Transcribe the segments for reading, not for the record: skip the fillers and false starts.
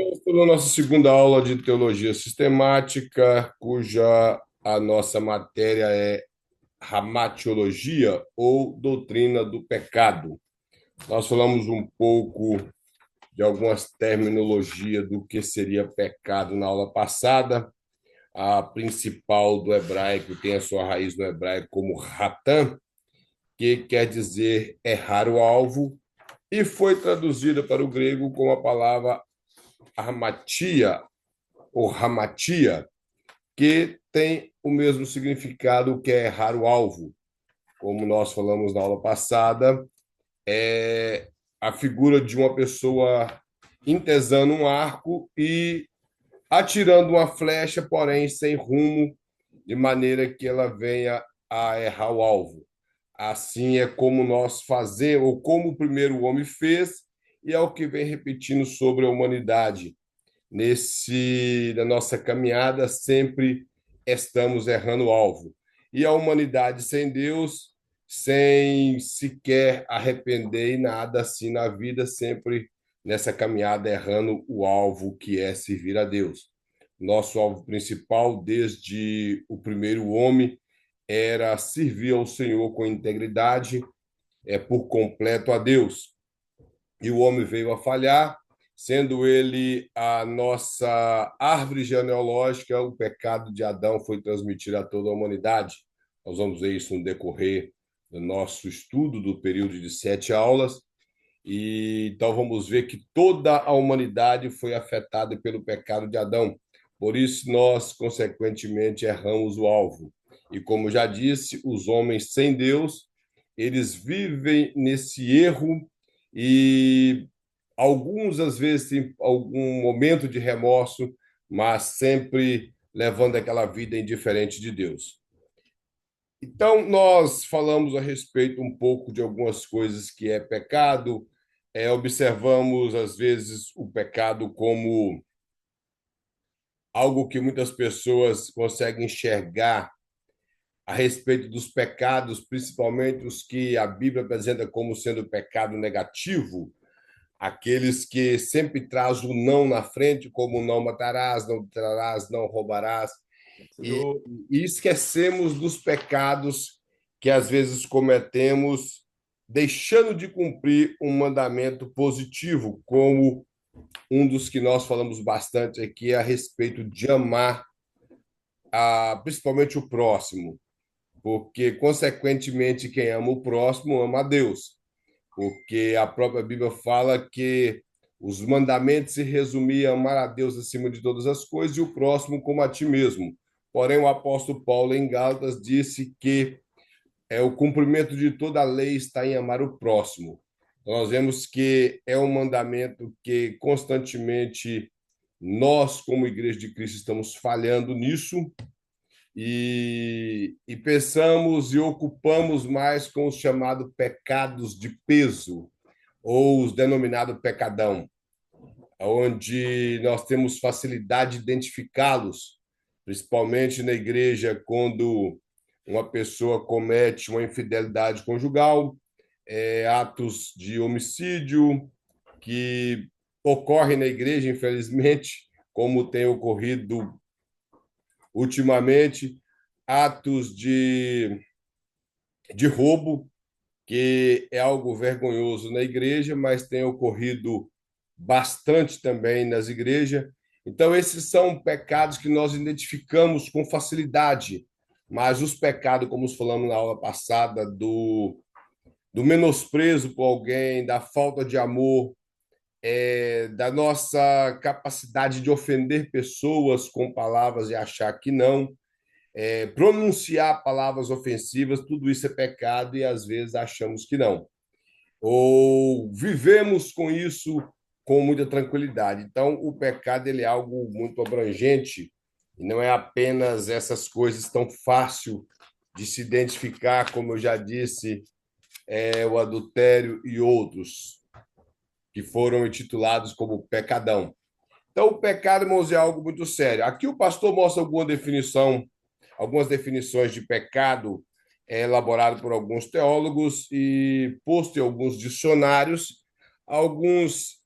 Estou na nossa segunda aula de teologia sistemática, cuja a nossa matéria é ramatiologia ou doutrina do pecado. Nós falamos um pouco de algumas terminologias do que seria pecado na aula passada. A principal do hebraico tem a sua raiz no hebraico como ratan, que quer dizer errar o alvo, e foi traduzida para o grego com a palavra armatia ou ramatia, que tem o mesmo significado que é errar o alvo. Como nós falamos na aula passada, é a figura de uma pessoa entesando um arco e atirando uma flecha, porém sem rumo, de maneira que ela venha a errar o alvo. Assim é como nós fazemos, ou como o primeiro homem fez, e é o que vem repetindo sobre a humanidade. Na nossa caminhada sempre estamos errando o alvo. E a humanidade sem Deus, sem sequer arrepender em nada assim na vida, sempre nessa caminhada errando o alvo que é servir a Deus. Nosso alvo principal, desde o primeiro homem, era servir ao Senhor com integridade, por completo a Deus. E o homem veio a falhar, sendo ele a nossa árvore genealógica, o pecado de Adão foi transmitido a toda a humanidade. Nós vamos ver isso no decorrer do nosso estudo do período de 7 aulas. E então vamos ver que toda a humanidade foi afetada pelo pecado de Adão. Por isso nós, consequentemente, erramos o alvo. E como já disse, os homens sem Deus, eles vivem nesse erro e alguns às vezes têm algum momento de remorso, mas sempre levando aquela vida indiferente de Deus. Então, nós falamos a respeito um pouco de algumas coisas que é pecado, observamos, às vezes, o pecado como algo que muitas pessoas conseguem enxergar a respeito dos pecados, principalmente os que a Bíblia apresenta como sendo pecado negativo, aqueles que sempre traz o não na frente, como não matarás, não trarás, não roubarás, e, Senhor, e esquecemos dos pecados que às vezes cometemos, deixando de cumprir um mandamento positivo, como um dos que nós falamos bastante aqui a respeito de amar principalmente o próximo, porque, consequentemente, quem ama o próximo ama a Deus, porque a própria Bíblia fala que os mandamentos se resumiam a amar a Deus acima de todas as coisas e o próximo como a ti mesmo. Porém, o apóstolo Paulo, em Gálatas, disse que o cumprimento de toda a lei está em amar o próximo. Então, nós vemos que é um mandamento que constantemente nós, como Igreja de Cristo, estamos falhando nisso e pensamos e ocupamos mais com os chamados pecados de peso, ou os denominados pecadão, onde nós temos facilidade de identificá-los, principalmente na igreja, quando uma pessoa comete uma infidelidade conjugal, atos de homicídio que ocorrem na igreja, infelizmente, como tem ocorrido ultimamente, atos de roubo, que é algo vergonhoso na igreja, mas tem ocorrido bastante também nas igrejas. Então, esses são pecados que nós identificamos com facilidade, mas os pecados, como falamos na aula passada, do menosprezo por alguém, da falta de amor, da nossa capacidade de ofender pessoas com palavras e achar que não, pronunciar palavras ofensivas, tudo isso é pecado e às vezes achamos que não. Ou vivemos com isso com muita tranquilidade. Então, o pecado ele é algo muito abrangente e não é apenas essas coisas tão fácil de se identificar, como eu já disse, o adultério e outros que foram intitulados como pecadão. Então, o pecado, irmãos, é algo muito sério. Aqui o pastor mostra algumas definições de pecado elaborado por alguns teólogos e posto em alguns dicionários, alguns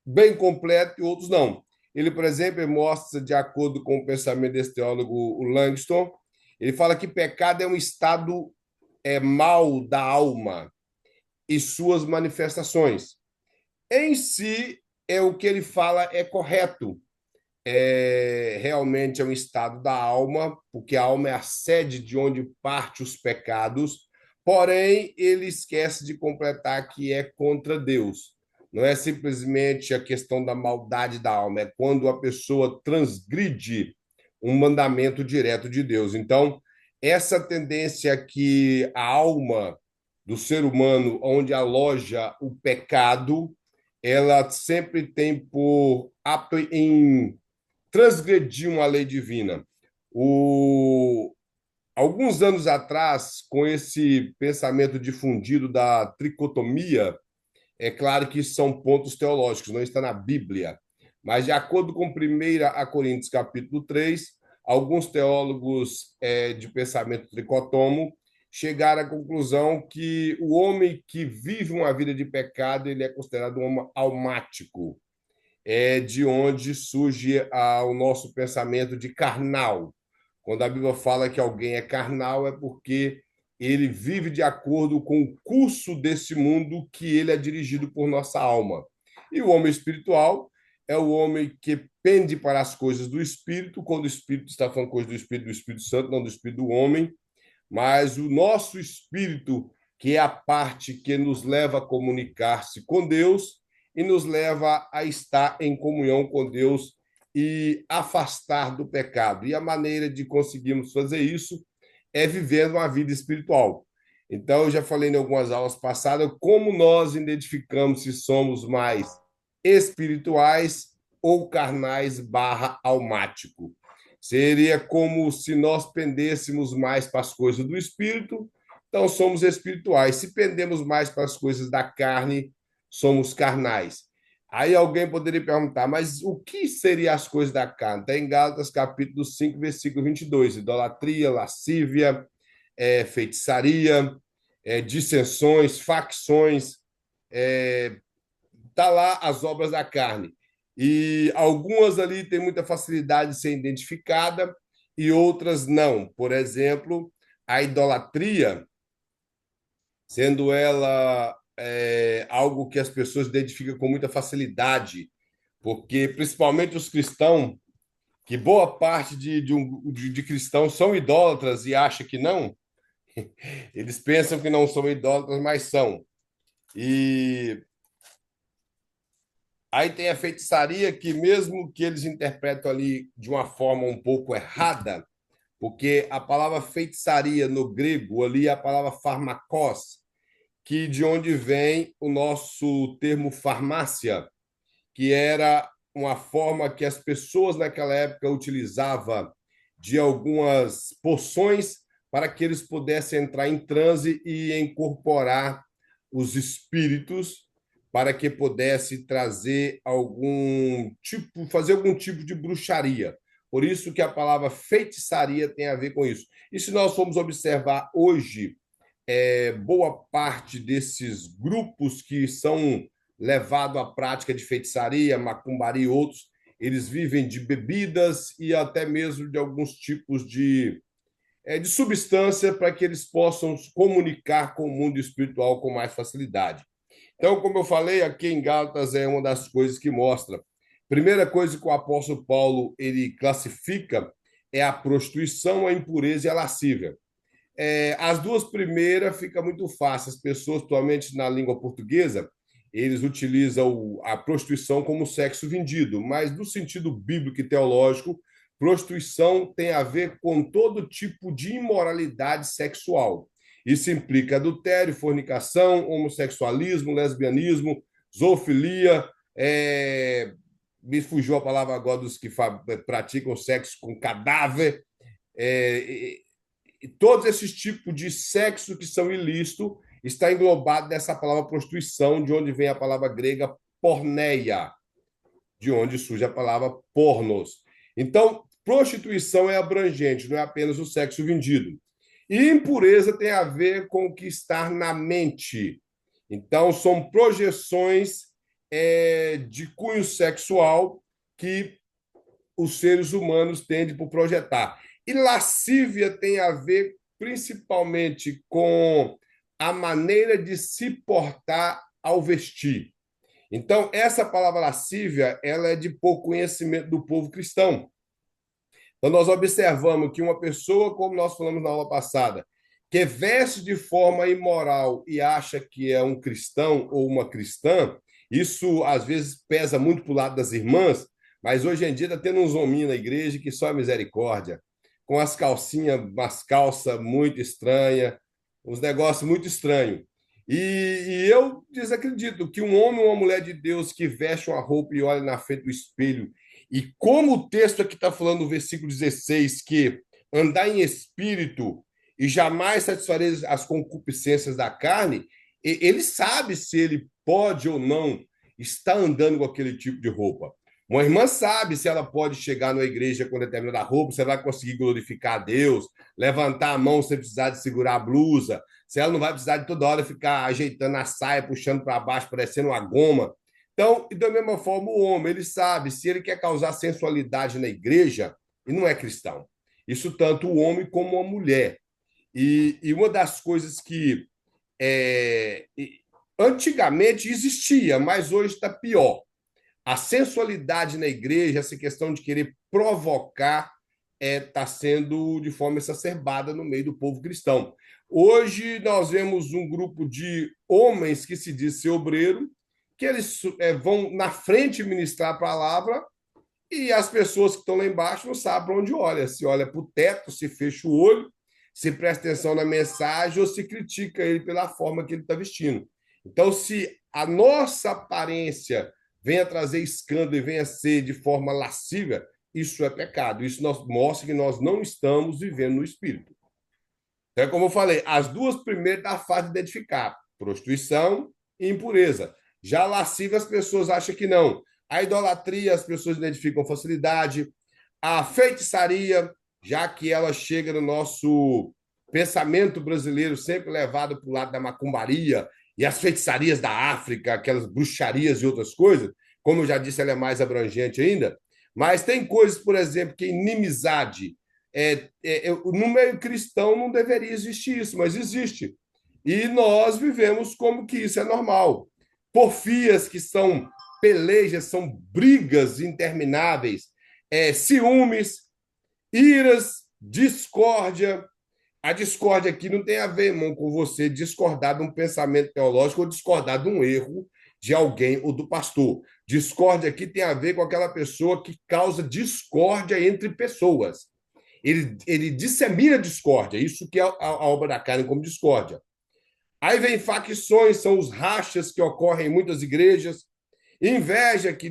bem completo e outros não. Ele, por exemplo, mostra, de acordo com o pensamento desse teólogo, o Langston, ele fala que pecado é um estado mal da alma e suas manifestações. Em si, o que ele fala é correto. Realmente é um estado da alma, porque a alma é a sede de onde parte os pecados, porém, ele esquece de completar que é contra Deus. Não é simplesmente a questão da maldade da alma, é quando a pessoa transgride um mandamento direto de Deus. Então, essa tendência que a alma do ser humano, onde aloja o pecado, ela sempre tem por apto em transgredir uma lei divina. Alguns anos atrás, com esse pensamento difundido da tricotomia, é claro que são pontos teológicos, não está na Bíblia, mas de acordo com 1 Coríntios capítulo 3, alguns teólogos de pensamento tricotomo chegaram à conclusão que o homem que vive uma vida de pecado ele é considerado um homem almático, de onde surge o nosso pensamento de carnal. Quando a Bíblia fala que alguém é carnal, é porque ele vive de acordo com o curso desse mundo que ele é dirigido por nossa alma. E o homem espiritual é o homem que pende para as coisas do Espírito, quando o Espírito está falando coisas do Espírito Santo, não do Espírito do homem, mas o nosso espírito, que é a parte que nos leva a comunicar-se com Deus e nos leva a estar em comunhão com Deus e afastar do pecado. E a maneira de conseguirmos fazer isso é vivendo uma vida espiritual. Então, eu já falei em algumas aulas passadas como nós identificamos se somos mais espirituais ou carnais barra almático. Seria como se nós pendêssemos mais para as coisas do espírito, então somos espirituais. Se pendemos mais para as coisas da carne, somos carnais. Aí alguém poderia perguntar, mas o que seriam as coisas da carne? Está em Gálatas capítulo 5, versículo 22. Idolatria, lascívia, feitiçaria, dissensões, facções, tá lá as obras da carne. E algumas ali têm muita facilidade de ser identificada e outras não. Por exemplo, a idolatria, sendo ela algo que as pessoas identificam com muita facilidade, porque principalmente os cristãos, que boa parte de cristãos são idólatras e acham que não, eles pensam que não são idólatras, mas são. E aí tem a feitiçaria que, mesmo que eles interpretam ali de uma forma um pouco errada, porque a palavra feitiçaria no grego ali é a palavra farmakos, que de onde vem o nosso termo farmácia, que era uma forma que as pessoas naquela época utilizavam de algumas poções para que eles pudessem entrar em transe e incorporar os espíritos para que pudesse trazer algum tipo, fazer algum tipo de bruxaria. Por isso que a palavra feitiçaria tem a ver com isso. E se nós formos observar hoje, boa parte desses grupos que são levados à prática de feitiçaria, macumbaria e outros, eles vivem de bebidas e até mesmo de alguns tipos de substância para que eles possam se comunicar com o mundo espiritual com mais facilidade. Então, como eu falei, aqui em Gálatas é uma das coisas que mostra. Primeira coisa que o apóstolo Paulo ele classifica é a prostituição, a impureza e a lascívia. As duas primeiras fica muito fácil. As pessoas, atualmente na língua portuguesa, eles utilizam a prostituição como sexo vendido, mas no sentido bíblico e teológico, prostituição tem a ver com todo tipo de imoralidade sexual. Isso implica adultério, fornicação, homossexualismo, lesbianismo, zoofilia, me fugiu a palavra agora dos que praticam sexo com cadáver, é, todos esses tipos de sexo que são ilícitos está englobado nessa palavra prostituição, de onde vem a palavra grega porneia, de onde surge a palavra pornos. Então, prostituição é abrangente, não é apenas o sexo vendido. E impureza tem a ver com o que está na mente. Então, são projeções de cunho sexual que os seres humanos tendem por projetar. E lascívia tem a ver principalmente com a maneira de se portar ao vestir. Então, essa palavra lascívia, ela é de pouco conhecimento do povo cristão. Então, nós observamos que uma pessoa, como nós falamos na aula passada, que veste de forma imoral e acha que é um cristão ou uma cristã, isso às vezes pesa muito para o lado das irmãs, mas hoje em dia está tendo uns hominhos na igreja que só é misericórdia, com as calcinhas, umas calças muito estranhas, uns negócios muito estranhos. E eu desacredito que um homem ou uma mulher de Deus que veste uma roupa e olha na frente do espelho e como o texto aqui está falando no versículo 16, que andar em espírito e jamais satisfazer as concupiscências da carne, ele sabe se ele pode ou não estar andando com aquele tipo de roupa. Uma irmã sabe se ela pode chegar na igreja com determinada roupa, se ela vai conseguir glorificar a Deus, levantar a mão sem precisar de segurar a blusa, se ela não vai precisar de toda hora ficar ajeitando a saia, puxando para baixo, parecendo uma goma. Então, da mesma forma, o homem, ele sabe, se ele quer causar sensualidade na igreja, ele não é cristão. Isso tanto o homem como a mulher. E uma das coisas que antigamente existia, mas hoje está pior. A sensualidade na igreja, essa questão de querer provocar, está sendo de forma exacerbada no meio do povo cristão. Hoje nós vemos um grupo de homens que se diz ser obreiro, que eles vão na frente ministrar a palavra e as pessoas que estão lá embaixo não sabem para onde olha. Se olha para o teto, se fecha o olho, se presta atenção na mensagem ou se critica ele pela forma que ele está vestindo. Então, se a nossa aparência venha trazer escândalo e venha ser de forma lasciva, isso é pecado. Isso mostra que nós não estamos vivendo no Espírito. Então, é como eu falei, as duas primeiras da fase de identificar, prostituição e impureza. Já a lasciva, as pessoas acham que não. A idolatria, as pessoas identificam facilidade. A feitiçaria, já que ela chega no nosso pensamento brasileiro, sempre levado para o lado da macumbaria e as feitiçarias da África, aquelas bruxarias e outras coisas, como eu já disse, ela é mais abrangente ainda. Mas tem coisas, por exemplo, que inimizade. No meio cristão não deveria existir isso, mas existe. E nós vivemos como que isso é normal. Porfias, que são pelejas, são brigas intermináveis, ciúmes, iras, discórdia. A discórdia aqui não tem a ver, irmão, com você discordar de um pensamento teológico ou discordar de um erro de alguém ou do pastor. Discórdia aqui tem a ver com aquela pessoa que causa discórdia entre pessoas. Ele dissemina discórdia, isso que é a obra da carne como discórdia. Aí vem facções, são os rachas que ocorrem em muitas igrejas, inveja que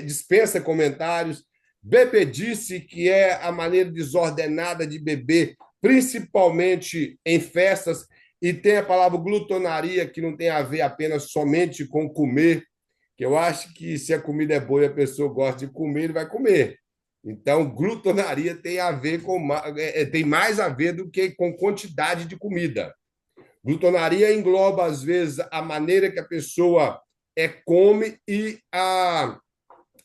dispensa comentários, bebedice, que é a maneira desordenada de beber, principalmente em festas, e tem a palavra glutonaria, que não tem a ver apenas somente com comer, que eu acho que se a comida é boa e a pessoa gosta de comer, ele vai comer. Então, glutonaria tem a ver tem mais a ver do que com quantidade de comida. Glutonaria engloba, às vezes, a maneira que a pessoa come e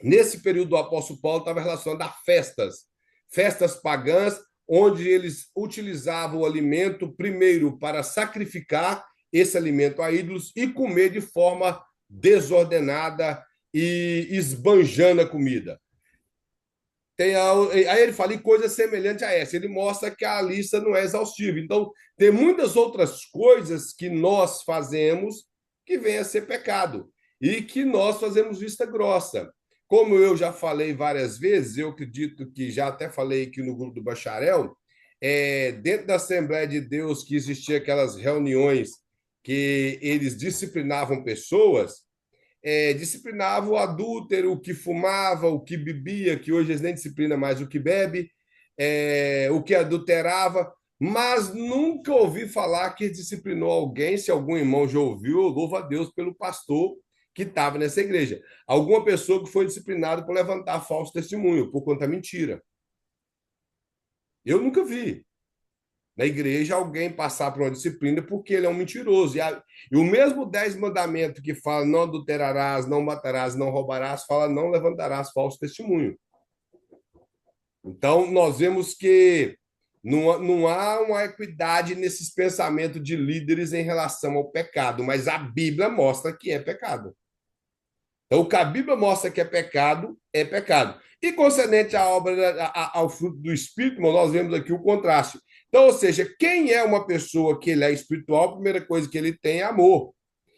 nesse período do apóstolo Paulo estava relacionado a festas pagãs, onde eles utilizavam o alimento primeiro para sacrificar esse alimento a ídolos e comer de forma desordenada e esbanjando a comida. Aí ele fala em coisas semelhantes a essa. Ele mostra que a lista não é exaustiva. Então, tem muitas outras coisas que nós fazemos que vêm a ser pecado e que nós fazemos vista grossa. Como eu já falei várias vezes, eu acredito que já até falei aqui no grupo do Bacharel, dentro da Assembleia de Deus que existiam aquelas reuniões que eles disciplinavam pessoas, disciplinava o adúltero, o que fumava, o que bebia, que hoje eles nem disciplinam mais o que bebe, o que adulterava, mas nunca ouvi falar que disciplinou alguém. Se algum irmão já ouviu, eu louvo a Deus pelo pastor que estava nessa igreja. Alguma pessoa que foi disciplinada por levantar falso testemunho, por conta mentira. Eu nunca vi. na igreja alguém passar por uma disciplina porque ele é um mentiroso. E o mesmo 10 mandamento que fala não adulterarás, não matarás, não roubarás, fala não levantarás falso testemunho. Então, nós vemos que não há uma equidade nesses pensamentos de líderes em relação ao pecado, mas a Bíblia mostra que é pecado. Então, o que a Bíblia mostra que é pecado, é pecado. E concernente à obra, ao fruto do Espírito, nós vemos aqui o contraste. Então, ou seja, quem é uma pessoa que ele é espiritual, a primeira coisa que ele tem é amor.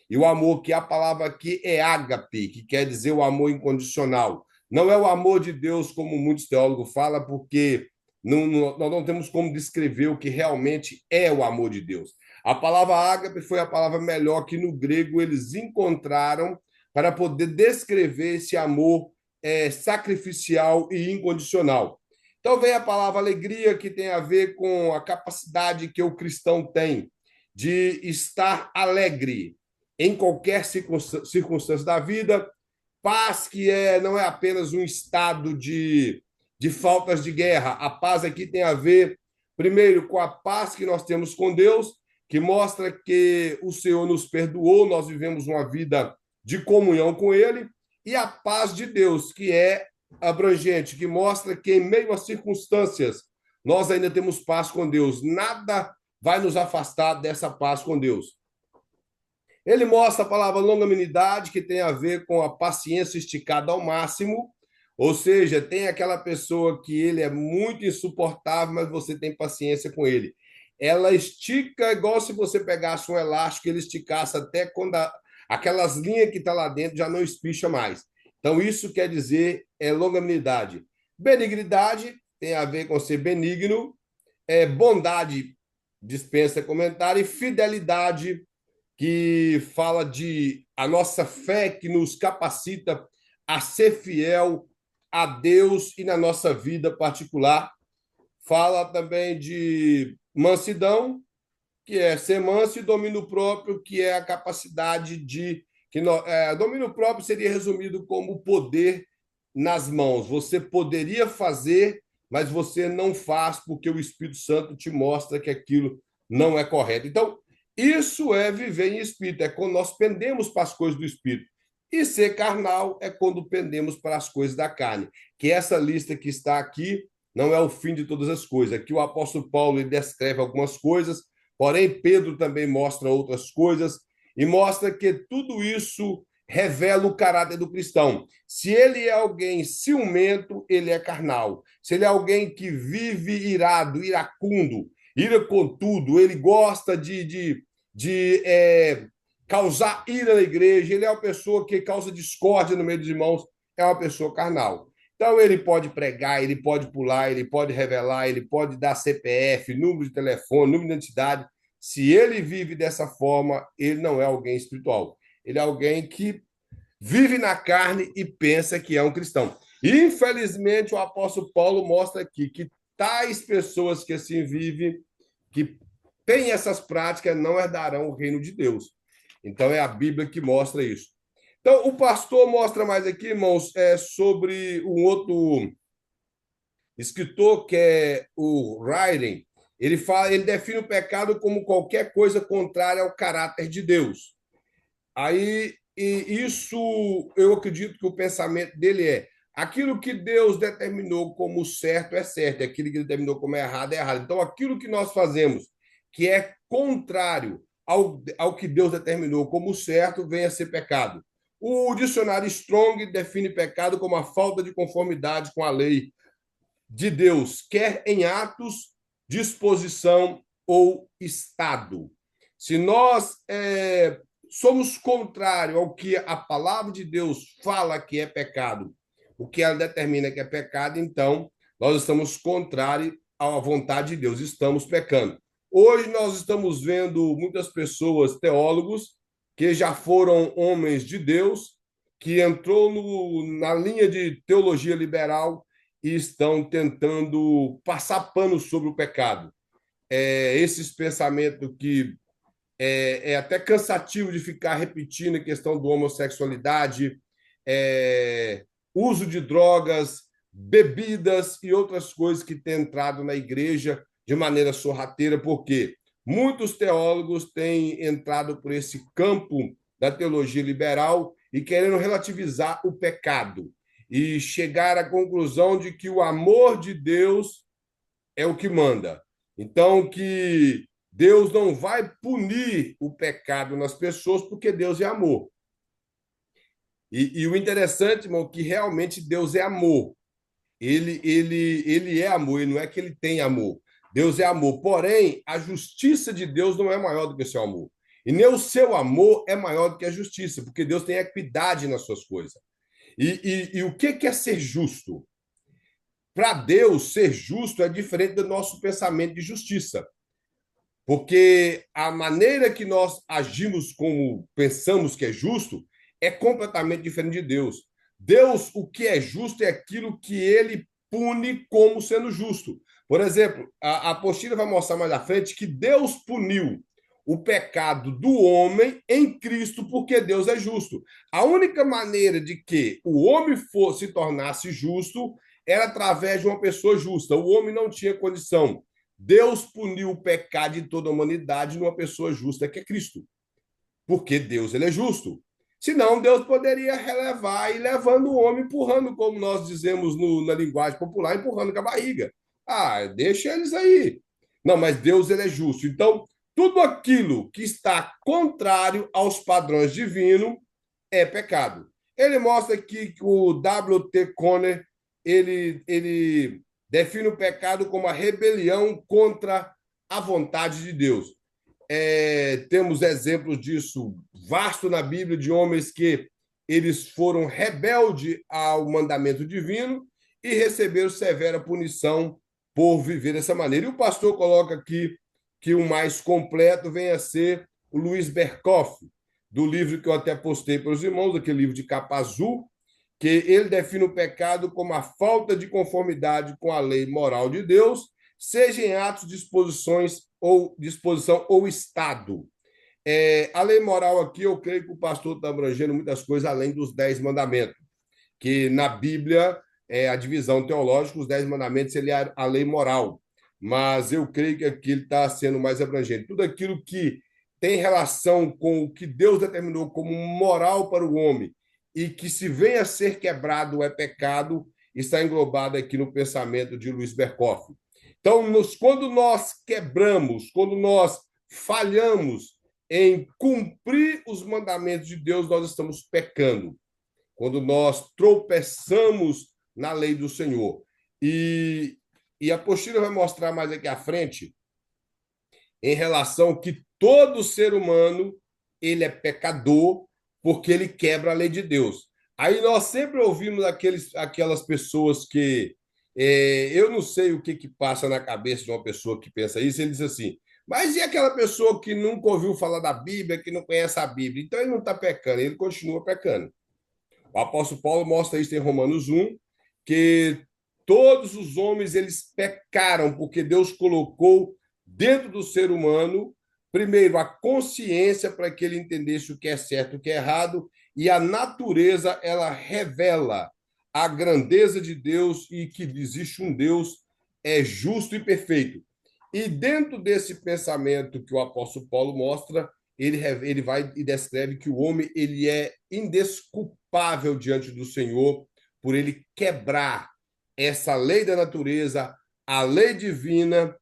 E o amor, que a palavra aqui é ágape, que quer dizer o amor incondicional. Não é o amor de Deus, como muitos teólogos falam, porque nós não temos como descrever o que realmente é o amor de Deus. A palavra ágape foi a palavra melhor que no grego eles encontraram para poder descrever esse amor sacrificial e incondicional. Então vem a palavra alegria, que tem a ver com a capacidade que o cristão tem de estar alegre em qualquer circunstância da vida. Paz, que não é apenas um estado de faltas de guerra. A paz aqui tem a ver, primeiro, com a paz que nós temos com Deus, que mostra que o Senhor nos perdoou, nós vivemos uma vida de comunhão com Ele, e a paz de Deus, que é abrangente, que mostra que, em meio às circunstâncias, nós ainda temos paz com Deus. Nada vai nos afastar dessa paz com Deus. Ele mostra a palavra longanimidade, que tem a ver com a paciência esticada ao máximo, ou seja, tem aquela pessoa que ele é muito insuportável, mas você tem paciência com ele. Ela estica igual se você pegasse um elástico, ele esticasse até quando aquelas linhas que estão lá dentro já não espicha mais. Então, isso quer dizer longanimidade. Benignidade tem a ver com ser benigno, bondade dispensa comentário, e fidelidade, que fala de a nossa fé que nos capacita a ser fiel a Deus e na nossa vida particular. Fala também de mansidão, que é ser manso, e domínio próprio, que é a capacidade de domínio próprio seria resumido como poder nas mãos. Você poderia fazer, mas você não faz porque o Espírito Santo te mostra que aquilo não é correto. Então, isso é viver em espírito, é quando nós pendemos para as coisas do espírito. E ser carnal é quando pendemos para as coisas da carne. Que essa lista que está aqui não é o fim de todas as coisas. Aqui o apóstolo Paulo ele descreve algumas coisas, porém Pedro também mostra outras coisas e mostra que tudo isso revela o caráter do cristão. Se ele é alguém ciumento, ele é carnal. Se ele é alguém que vive irado, iracundo, ira com tudo, ele gosta de causar ira na igreja, ele é uma pessoa que causa discórdia no meio dos irmãos, é uma pessoa carnal. Então, ele pode pregar, ele pode pular, ele pode revelar, ele pode dar CPF, número de telefone, número de identidade. Se ele vive dessa forma, ele não é alguém espiritual. Ele é alguém que vive na carne e pensa que é um cristão. Infelizmente, o apóstolo Paulo mostra aqui que tais pessoas que assim vivem, que têm essas práticas, não herdarão o reino de Deus. Então, é a Bíblia que mostra isso. Então, o pastor mostra mais aqui, irmãos, sobre um outro escritor, que é o Ryden. Ele define o pecado como qualquer coisa contrária ao caráter de Deus. Aí, e isso, eu acredito que o pensamento dele é aquilo que Deus determinou como certo é certo, aquilo que ele determinou como errado é errado. Então, aquilo que nós fazemos que é contrário ao que Deus determinou como certo, vem a ser pecado. O dicionário Strong define pecado como a falta de conformidade com a lei de Deus, quer em atos, disposição ou estado. Se nós somos contrário ao que a palavra de Deus fala que é pecado, o que ela determina que é pecado, então nós estamos contrários à vontade de Deus, estamos pecando. Hoje nós estamos vendo muitas pessoas, teólogos, que já foram homens de Deus, que entrou na linha de teologia liberal e estão tentando passar pano sobre o pecado. Esses pensamentos que até cansativo de ficar repetindo a questão do homossexualidade, uso de drogas, bebidas e outras coisas que têm entrado na igreja de maneira sorrateira, porque muitos teólogos têm entrado por esse campo da teologia liberal e querendo relativizar o pecado e chegar à conclusão de que o amor de Deus é o que manda. Então, que Deus não vai punir o pecado nas pessoas porque Deus é amor. E o interessante, irmão, é que realmente Deus é amor. Ele é amor, e não é que ele tem amor. Deus é amor. Porém, a justiça de Deus não é maior do que o seu amor. E nem o seu amor é maior do que a justiça, porque Deus tem equidade nas suas coisas. E o que é ser justo? Para Deus, ser justo é diferente do nosso pensamento de justiça. Porque a maneira que nós agimos como pensamos que é justo é completamente diferente de Deus. Deus, o que é justo é aquilo que ele pune como sendo justo. Por exemplo, a apostila vai mostrar mais à frente que Deus puniu o pecado do homem em Cristo porque Deus é justo. A única maneira de que o homem se tornasse justo era através de uma pessoa justa. O homem não tinha condição. Deus puniu o pecado de toda a humanidade numa pessoa justa que é Cristo. Porque Deus ele é justo. Senão, Deus poderia relevar e levando o homem empurrando, como nós dizemos na linguagem popular, empurrando com a barriga. Ah, deixa eles aí. Não, mas Deus ele é justo. Então, tudo aquilo que está contrário aos padrões divinos é pecado. Ele mostra aqui que o W.T. Conner ele define o pecado como a rebelião contra a vontade de Deus. Temos exemplos disso vasto na Bíblia de homens que eles foram rebeldes ao mandamento divino e receberam severa punição por viver dessa maneira. E o pastor coloca aqui que o mais completo vem a ser o Luiz Berkoff, do livro que eu até postei para os irmãos, aquele livro de capa azul, que ele define o pecado como a falta de conformidade com a lei moral de Deus, seja em atos, disposição ou estado. A lei moral aqui, eu creio que o pastor está abrangendo muitas coisas além dos 10 mandamentos, que na Bíblia, a divisão teológica, os 10 mandamentos, ele é a lei moral. Mas eu creio que aqui ele está sendo mais abrangente. Tudo aquilo que tem relação com o que Deus determinou como moral para o homem e que se venha a ser quebrado é pecado, está englobado aqui no pensamento de Luiz Berkoff. Então, quando nós quebramos, quando nós falhamos em cumprir os mandamentos de Deus, nós estamos pecando. Quando nós tropeçamos na lei do Senhor. E a apostila vai mostrar mais aqui à frente em relação que todo ser humano ele é pecador porque ele quebra a lei de Deus. Aí nós sempre ouvimos aquelas pessoas que eu não sei o que passa na cabeça de uma pessoa que pensa isso, ele diz assim, mas e aquela pessoa que nunca ouviu falar da Bíblia, que não conhece a Bíblia? Então ele não está pecando, ele continua pecando. O apóstolo Paulo mostra isso em Romanos 1, que todos os homens eles pecaram porque Deus colocou dentro do ser humano, primeiro, a consciência para que ele entendesse o que é certo e o que é errado, e a natureza, ela revela a grandeza de Deus e que existe um Deus justo e perfeito. E dentro desse pensamento que o apóstolo Paulo mostra, ele vai e descreve que o homem ele é indesculpável diante do Senhor por ele quebrar essa lei da natureza, a lei divina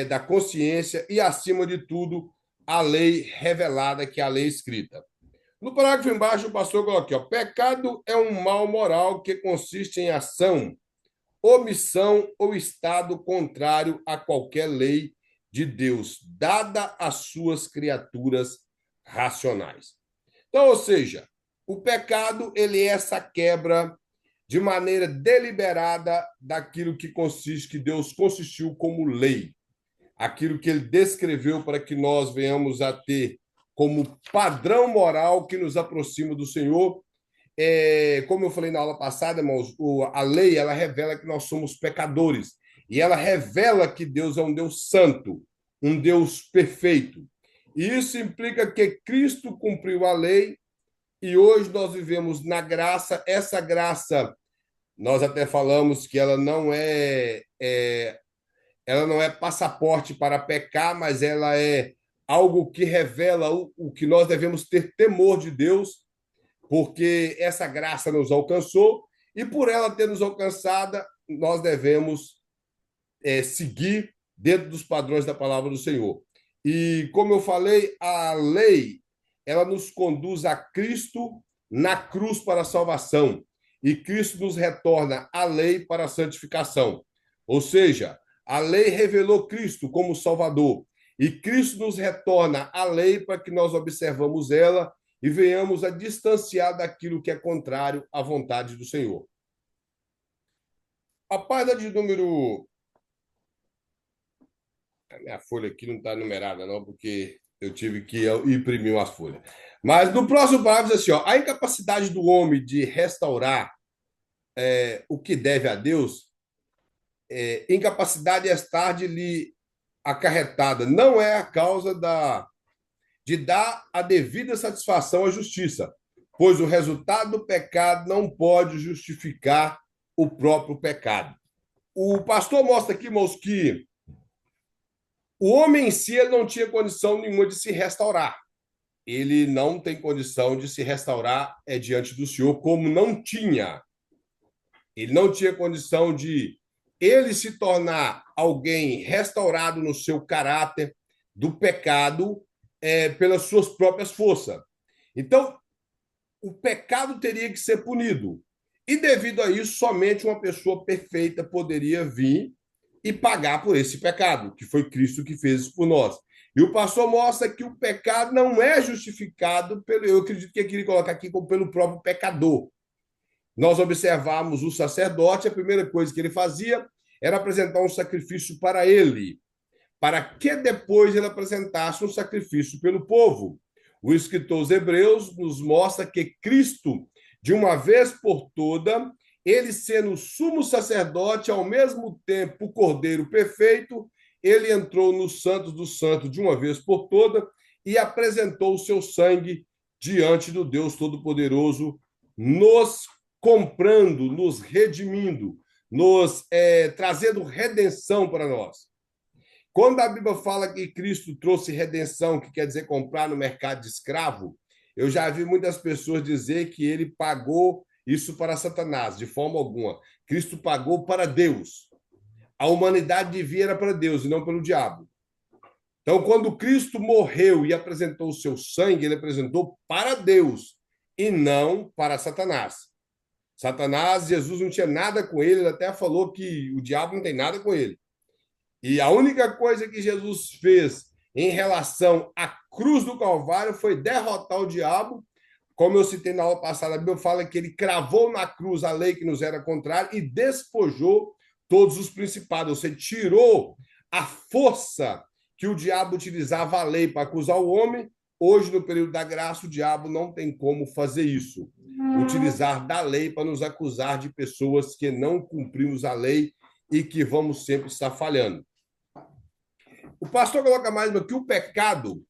da consciência e, acima de tudo, a lei revelada, que é a lei escrita. No parágrafo embaixo, o pastor coloca aqui, ó, pecado é um mal moral que consiste em ação, omissão ou estado contrário a qualquer lei de Deus, dada às suas criaturas racionais. Então, ou seja, o pecado ele é essa quebra de maneira deliberada daquilo que consiste, que Deus consistiu como lei, aquilo que ele descreveu para que nós venhamos a ter como padrão moral que nos aproxima do Senhor. Como eu falei na aula passada, irmãos, a lei ela revela que nós somos pecadores e ela revela que Deus é um Deus santo, um Deus perfeito. E isso implica que Cristo cumpriu a lei e hoje nós vivemos na graça. Essa graça, nós até falamos que ela não ela não é passaporte para pecar, mas ela é algo que revela o que nós devemos ter temor de Deus, porque essa graça nos alcançou e por ela ter nos alcançada, nós devemos seguir dentro dos padrões da palavra do Senhor. E como eu falei, a lei ela nos conduz a Cristo na cruz para a salvação e Cristo nos retorna a lei para a santificação. Ou seja, a lei revelou Cristo como Salvador e Cristo nos retorna a lei para que nós observamos ela e venhamos a distanciar daquilo que é contrário à vontade do Senhor. A página de número A minha folha aqui não está numerada, não, porque eu tive que imprimir umas folhas. Mas no próximo parágrafo, diz assim, ó, a incapacidade do homem de restaurar o que deve a Deus, incapacidade estar-lhe acarretada, não é a causa de dar a devida satisfação à justiça, pois o resultado do pecado não pode justificar o próprio pecado. O pastor mostra aqui, irmãos, que o homem em si ele não tinha condição nenhuma de se restaurar. Ele não tem condição de se restaurar diante do Senhor, como não tinha. Ele não tinha condição de ele se tornar alguém restaurado no seu caráter do pecado pelas suas próprias forças. Então, o pecado teria que ser punido. E devido a isso, somente uma pessoa perfeita poderia vir e pagar por esse pecado, que foi Cristo que fez isso por nós. E o pastor mostra que o pecado não é justificado pelo, eu acredito que ele queria colocar aqui como pelo próprio pecador. Nós observamos o sacerdote, a primeira coisa que ele fazia era apresentar um sacrifício para ele, para que depois ele apresentasse um sacrifício pelo povo. O escritor aos Hebreus nos mostra que Cristo, de uma vez por toda, ele sendo sumo sacerdote, ao mesmo tempo o Cordeiro perfeito, ele entrou no Santos dos Santos de uma vez por toda e apresentou o seu sangue diante do Deus Todo-Poderoso, nos comprando, nos redimindo, nos trazendo redenção para nós. Quando a Bíblia fala que Cristo trouxe redenção, que quer dizer comprar no mercado de escravo, eu já vi muitas pessoas dizer que ele pagou isso para Satanás, de forma alguma. Cristo pagou para Deus. A humanidade devia era para Deus e não pelo diabo. Então, quando Cristo morreu e apresentou o seu sangue, ele apresentou para Deus e não para Satanás. Satanás, Jesus não tinha nada com ele, ele até falou que o diabo não tem nada com ele. E a única coisa que Jesus fez em relação à cruz do Calvário foi derrotar o diabo. Como eu citei na aula passada, a Bíblia fala que ele cravou na cruz a lei que nos era contrária e despojou todos os principados. Você tirou a força que o diabo utilizava a lei para acusar o homem. Hoje, no período da graça, o diabo não tem como fazer isso. Utilizar da lei para nos acusar de pessoas que não cumprimos a lei e que vamos sempre estar falhando. O pastor coloca mais que o pecado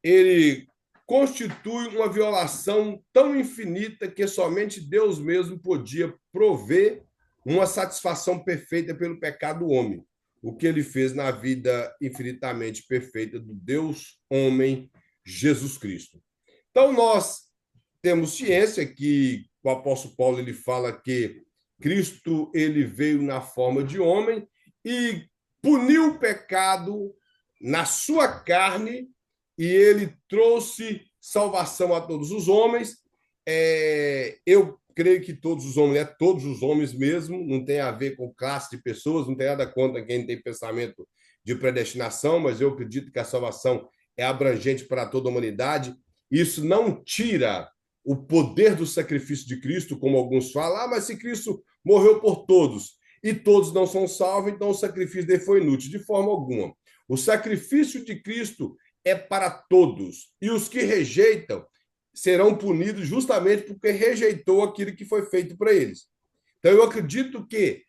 ele constitui uma violação tão infinita que somente Deus mesmo podia prover uma satisfação perfeita pelo pecado do homem, o que ele fez na vida infinitamente perfeita do Deus homem Jesus Cristo. Então nós temos ciência que o apóstolo Paulo ele fala que Cristo ele veio na forma de homem e puniu o pecado na sua carne e ele trouxe salvação a todos os homens. Eu creio que todos os homens, todos os homens mesmo, não tem a ver com classe de pessoas, não tem nada contra quem tem pensamento de predestinação, mas eu acredito que a salvação é abrangente para toda a humanidade. Isso não tira o poder do sacrifício de Cristo, como alguns falam, mas se Cristo morreu por todos e todos não são salvos, então o sacrifício dele foi inútil, de forma alguma. O sacrifício de Cristo é para todos, e os que rejeitam serão punidos justamente porque rejeitou aquilo que foi feito para eles. Então, eu acredito que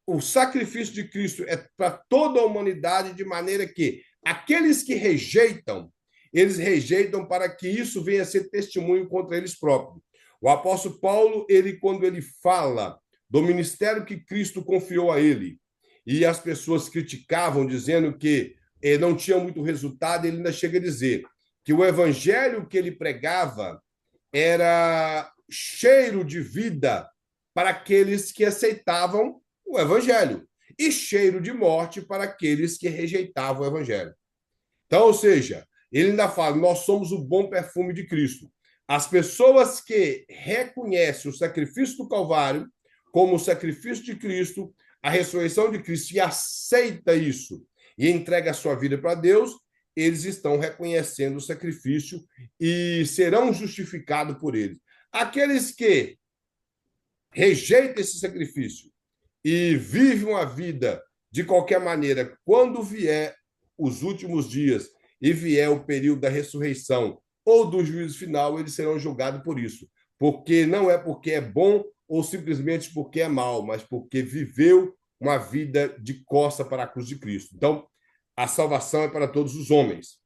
o sacrifício de Cristo é para toda a humanidade, de maneira que aqueles que rejeitam, eles rejeitam para que isso venha a ser testemunho contra eles próprios. O apóstolo Paulo, quando ele fala do ministério que Cristo confiou a ele, e as pessoas criticavam, dizendo que não tinha muito resultado, ele ainda chega a dizer que o evangelho que ele pregava era cheiro de vida para aqueles que aceitavam o evangelho e cheiro de morte para aqueles que rejeitavam o evangelho. Então, ou seja, ele ainda fala: nós somos o bom perfume de Cristo. As pessoas que reconhecem o sacrifício do Calvário como o sacrifício de Cristo, a ressurreição de Cristo, e aceita isso e entrega a sua vida para Deus, eles estão reconhecendo o sacrifício e serão justificados por ele. Aqueles que rejeitam esse sacrifício e vivem uma vida de qualquer maneira, quando vier os últimos dias e vier o período da ressurreição ou do juízo final, eles serão julgados por isso. Porque não é porque é bom ou simplesmente porque é mal, mas porque viveu uma vida de costa para a cruz de Cristo. Então, a salvação é para todos os homens.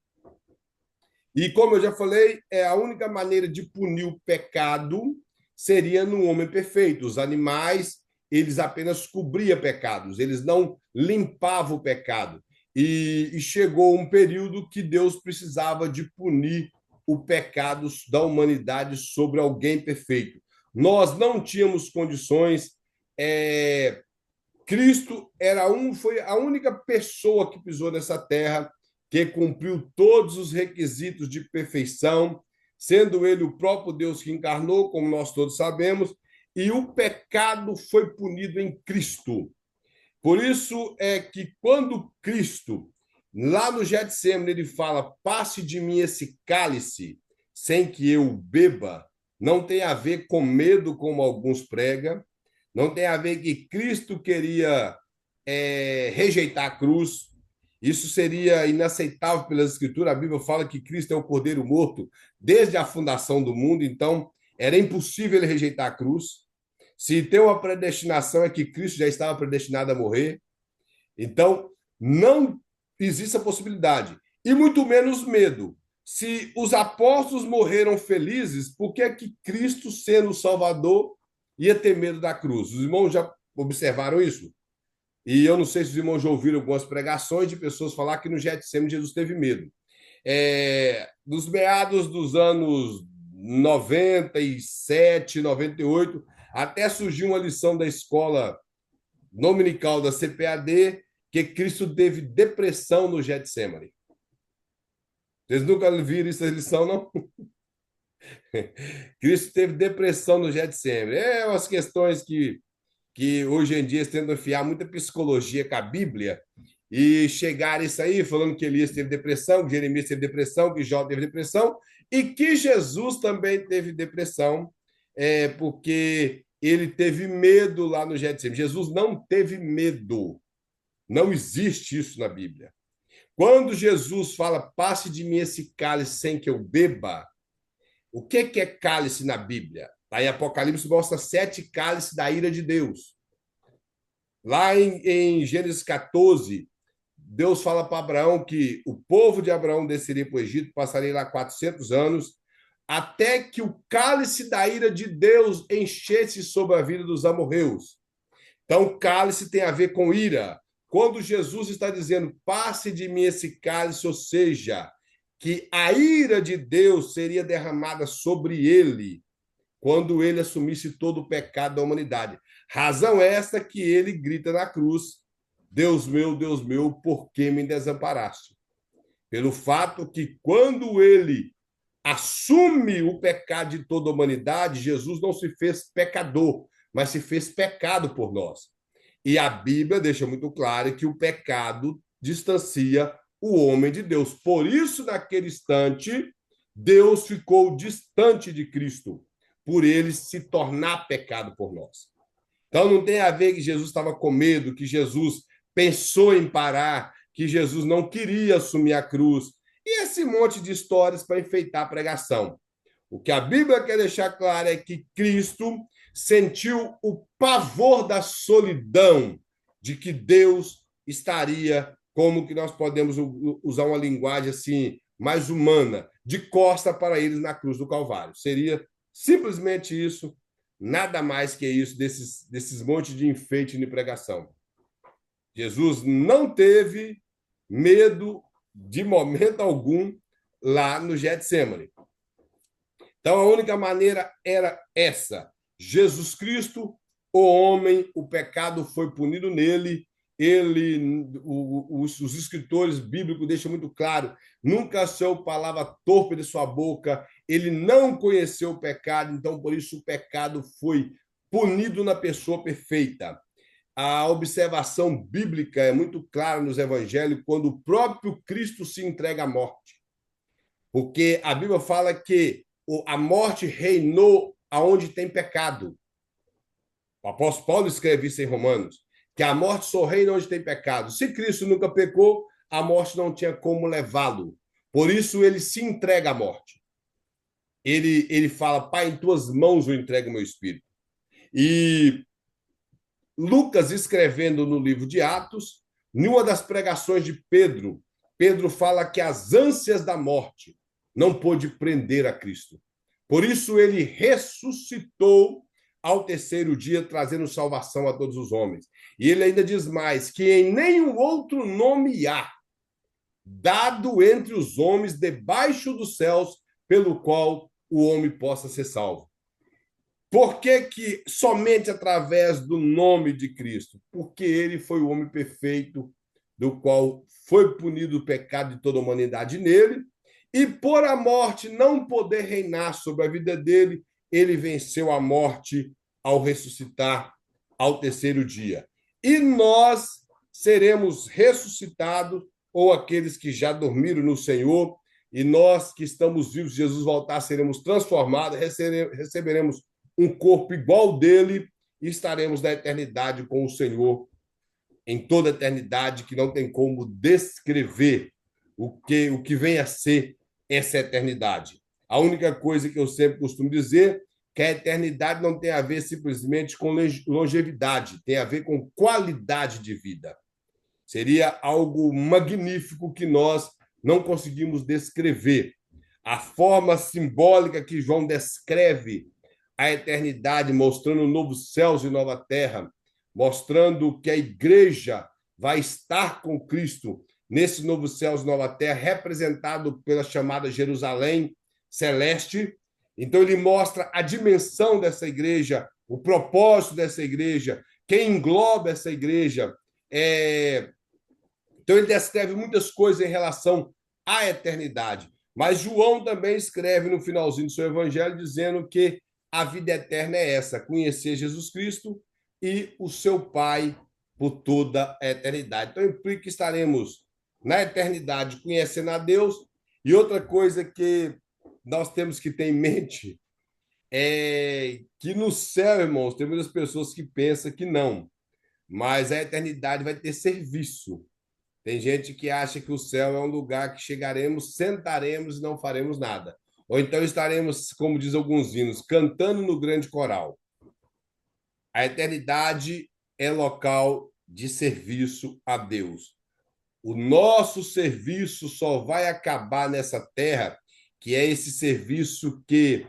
E, como eu já falei, a única maneira de punir o pecado seria no homem perfeito. Os animais, eles apenas cobriam pecados, eles não limpavam o pecado. E chegou um período que Deus precisava de punir o pecado da humanidade sobre alguém perfeito. Nós não tínhamos condições. Cristo foi a única pessoa que pisou nessa terra que cumpriu todos os requisitos de perfeição, sendo ele o próprio Deus que encarnou, como nós todos sabemos, e o pecado foi punido em Cristo. Por isso é que quando Cristo, lá no Getsêmani, ele fala: passe de mim esse cálice sem que eu beba, não tem a ver com medo, como alguns pregam, não tem a ver que Cristo queria rejeitar a cruz. Isso seria inaceitável pelas Escrituras. A Bíblia fala que Cristo é o Cordeiro morto desde a fundação do mundo, então era impossível ele rejeitar a cruz. Se tem uma predestinação, é que Cristo já estava predestinado a morrer. Então, não existe a possibilidade. E muito menos medo. Se os apóstolos morreram felizes, por que é que Cristo, sendo o Salvador, ia ter medo da cruz? Os irmãos já observaram isso? E eu não sei se os irmãos já ouviram algumas pregações de pessoas falar que no Getsemane Jesus teve medo. Nos meados dos anos 97, 98, até surgiu uma lição da escola dominical da CPAD que Cristo teve depressão no Getsemane. Vocês nunca viram essa lição, não? Cristo teve depressão no Getsemane. É umas questões que hoje em dia tentam enfiar muita psicologia com a Bíblia e chegar isso aí falando que Elias teve depressão, que Jeremias teve depressão, que Jó teve depressão e que Jesus também teve depressão, porque ele teve medo lá no Getsemane. Jesus não teve medo. Não existe isso na Bíblia. Quando Jesus fala: passe de mim esse cálice sem que eu beba, o que é cálice na Bíblia? Lá em Apocalipse mostra 7 cálices da ira de Deus. Lá em Gênesis 14, Deus fala para Abraão que o povo de Abraão desceria para o Egito, passaria lá 400 anos, até que o cálice da ira de Deus enchesse sobre a vida dos amorreus. Então, cálice tem a ver com ira. Quando Jesus está dizendo: passe de mim esse cálice, ou seja, que a ira de Deus seria derramada sobre ele quando ele assumisse todo o pecado da humanidade. Razão esta que ele grita na cruz: Deus meu, por que me desamparaste? Pelo fato que quando ele assume o pecado de toda a humanidade, Jesus não se fez pecador, mas se fez pecado por nós. E a Bíblia deixa muito claro que o pecado distancia o homem de Deus. Por isso, naquele instante, Deus ficou distante de Cristo, por ele se tornar pecado por nós. Então, não tem a ver que Jesus estava com medo, que Jesus pensou em parar, que Jesus não queria assumir a cruz. E esse monte de histórias para enfeitar a pregação. O que a Bíblia quer deixar claro é que Cristo sentiu o pavor da solidão, de que Deus estaria, como que nós podemos usar uma linguagem assim mais humana, de costa para eles na cruz do Calvário. Seria simplesmente isso, nada mais que isso, desses montes de enfeite de pregação. Jesus não teve medo de momento algum lá no Getsêmani. Então, a única maneira era essa. Jesus Cristo, o homem, o pecado foi punido nele. Os escritores bíblicos deixam muito claro, nunca saiu palavra torpe de sua boca, ele não conheceu o pecado, então por isso o pecado foi punido na pessoa perfeita. A observação bíblica é muito clara nos evangelhos quando o próprio Cristo se entrega à morte. Porque a Bíblia fala que a morte reinou aonde tem pecado. O apóstolo Paulo escreve isso em Romanos, que a morte só reina onde tem pecado. Se Cristo nunca pecou, a morte não tinha como levá-lo. Por isso ele se entrega à morte. Ele fala, Pai, em tuas mãos eu entrego o meu espírito. E Lucas, escrevendo no livro de Atos, numa das pregações de Pedro, Pedro fala que as ânsias da morte não pôde prender a Cristo. Por isso ele ressuscitou ao terceiro dia, trazendo salvação a todos os homens. E ele ainda diz mais, que em nenhum outro nome há, dado entre os homens, debaixo dos céus, pelo qual o homem possa ser salvo. Por que somente através do nome de Cristo? Porque ele foi o homem perfeito, do qual foi punido o pecado de toda a humanidade nele, e por a morte não poder reinar sobre a vida dele, ele venceu a morte ao ressuscitar ao terceiro dia. E nós seremos ressuscitados, ou aqueles que já dormiram no Senhor, e nós que estamos vivos, Jesus voltar, seremos transformados, receberemos um corpo igual dele e estaremos na eternidade com o Senhor, em toda a eternidade, que não tem como descrever o que vem a ser essa eternidade. A única coisa que eu sempre costumo dizer que a eternidade não tem a ver simplesmente com longevidade, tem a ver com qualidade de vida. Seria algo magnífico que nós não conseguimos descrever. A forma simbólica que João descreve a eternidade, mostrando novos céus e nova terra, mostrando que a igreja vai estar com Cristo nesse novo céus e nova terra, representado pela chamada Jerusalém celeste. Então, ele mostra a dimensão dessa igreja, o propósito dessa igreja, quem engloba essa igreja. Então, ele descreve muitas coisas em relação à eternidade. Mas João também escreve no finalzinho do seu evangelho, dizendo que a vida eterna é essa, conhecer Jesus Cristo e o seu Pai por toda a eternidade. Então, implica que estaremos na eternidade conhecendo a Deus. E outra coisa que nós temos que ter em mente é que no céu, irmãos, tem muitas pessoas que pensam que não, mas a eternidade vai ter serviço. Tem gente que acha que o céu é um lugar que chegaremos, sentaremos e não faremos nada. Ou então estaremos, como diz alguns hinos, cantando no grande coral. A eternidade é local de serviço a Deus. O nosso serviço só vai acabar nessa terra, que é esse serviço que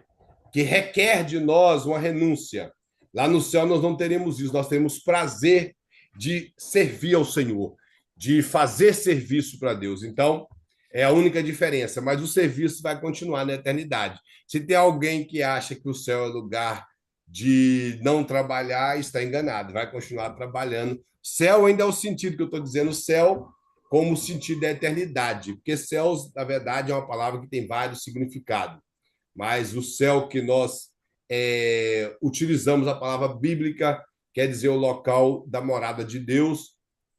requer de nós uma renúncia. Lá no céu nós não teremos isso, nós teremos prazer de servir ao Senhor, de fazer serviço para Deus. Então, é a única diferença, mas o serviço vai continuar na eternidade. Se tem alguém que acha que o céu é lugar de não trabalhar, está enganado, vai continuar trabalhando. Céu ainda é o sentido que eu estou dizendo, céu como o sentido da eternidade, porque céus, na verdade, é uma palavra que tem vários significados, mas o céu que nós utilizamos, a palavra bíblica, quer dizer o local da morada de Deus,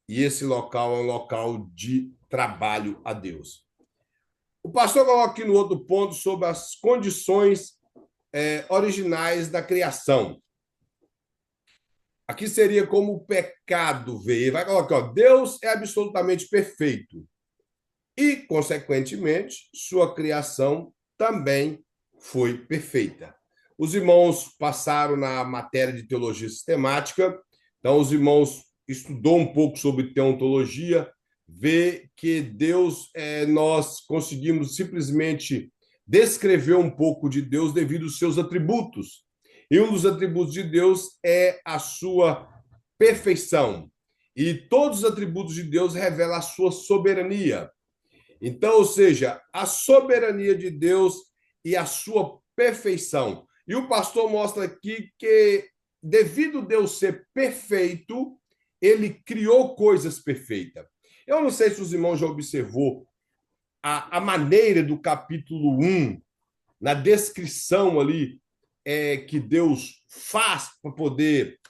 e esse local é um local de trabalho a Deus. O pastor coloca aqui no outro ponto sobre as condições originais da criação. Aqui seria como o pecado veio. Vai colocar, ó, Deus é absolutamente perfeito e, consequentemente, sua criação também foi perfeita. Os irmãos passaram na matéria de teologia sistemática, então os irmãos estudou um pouco sobre teontologia, vê que Deus, nós conseguimos simplesmente descrever um pouco de Deus devido aos seus atributos. E um dos atributos de Deus é a sua perfeição. E todos os atributos de Deus revelam a sua soberania. Então, ou seja, a soberania de Deus e a sua perfeição. E o pastor mostra aqui que, devido a Deus ser perfeito, ele criou coisas perfeitas. Eu não sei se os irmãos já observou a maneira do capítulo 1, na descrição ali que Deus faz para poder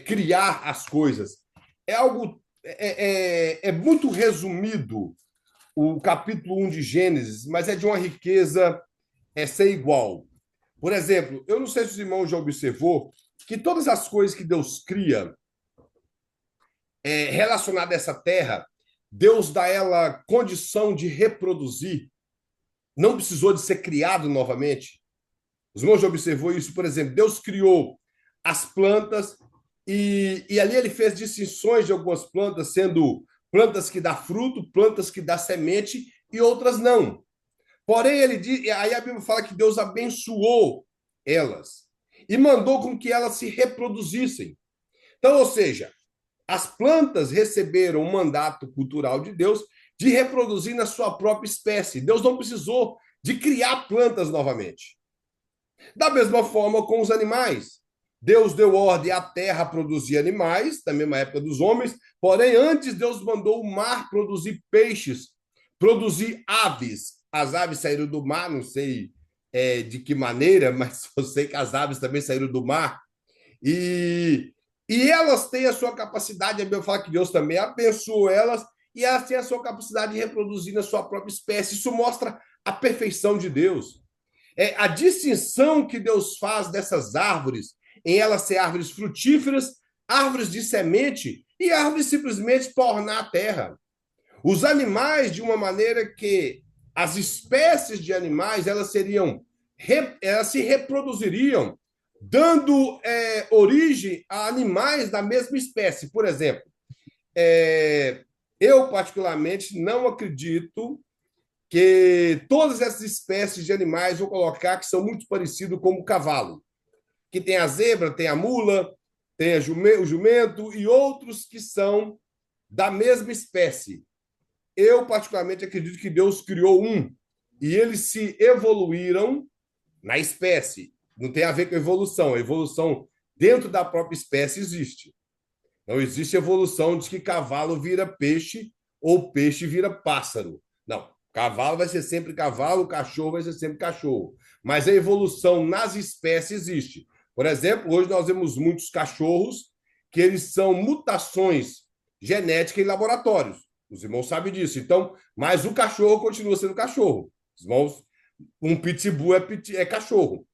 criar as coisas. É algo muito resumido o capítulo 1 de Gênesis, mas é de uma riqueza sem igual. Por exemplo, eu não sei se os irmãos já observou que todas as coisas que Deus cria relacionadas a essa terra, Deus dá ela condição de reproduzir. Não precisou de ser criado novamente. Os irmãos já observou isso? Por exemplo, Deus criou as plantas e ali ele fez distinções de algumas plantas, sendo plantas que dão fruto, plantas que dão semente e outras não. Porém, ele diz, aí a Bíblia fala que Deus abençoou elas e mandou com que elas se reproduzissem. Então, ou seja, as plantas receberam um mandato cultural de Deus de reproduzir na sua própria espécie. Deus não precisou de criar plantas novamente. Da mesma forma com os animais. Deus deu ordem à terra a produzir animais, na mesma época dos homens, porém, antes Deus mandou o mar produzir peixes, produzir aves. As aves saíram do mar, não sei de que maneira, mas eu sei que as aves também saíram do mar. E elas têm a sua capacidade, a Bíblia fala que Deus também abençoou elas, e elas têm a sua capacidade de reproduzir na sua própria espécie. Isso mostra a perfeição de Deus. A distinção que Deus faz dessas árvores, em elas ser árvores frutíferas, árvores de semente e árvores simplesmente para ornar a terra. Os animais, de uma maneira que as espécies de animais elas se reproduziriam, dando origem a animais da mesma espécie. Por exemplo, eu particularmente não acredito que todas essas espécies de animais vou colocar que são muito parecidos com o cavalo, que tem a zebra, tem a mula, tem o jumento e outros que são da mesma espécie. Eu, particularmente, acredito que Deus criou um e eles se evoluíram na espécie. Não tem a ver com evolução. A evolução dentro da própria espécie existe. Não existe evolução de que cavalo vira peixe ou peixe vira pássaro. Não. Cavalo vai ser sempre cavalo, cachorro vai ser sempre cachorro. Mas a evolução nas espécies existe. Por exemplo, hoje nós vemos muitos cachorros que eles são mutações genéticas em laboratórios. Os irmãos sabem disso. Então, mas o cachorro continua sendo cachorro. Os irmãos, um pitbull é cachorro.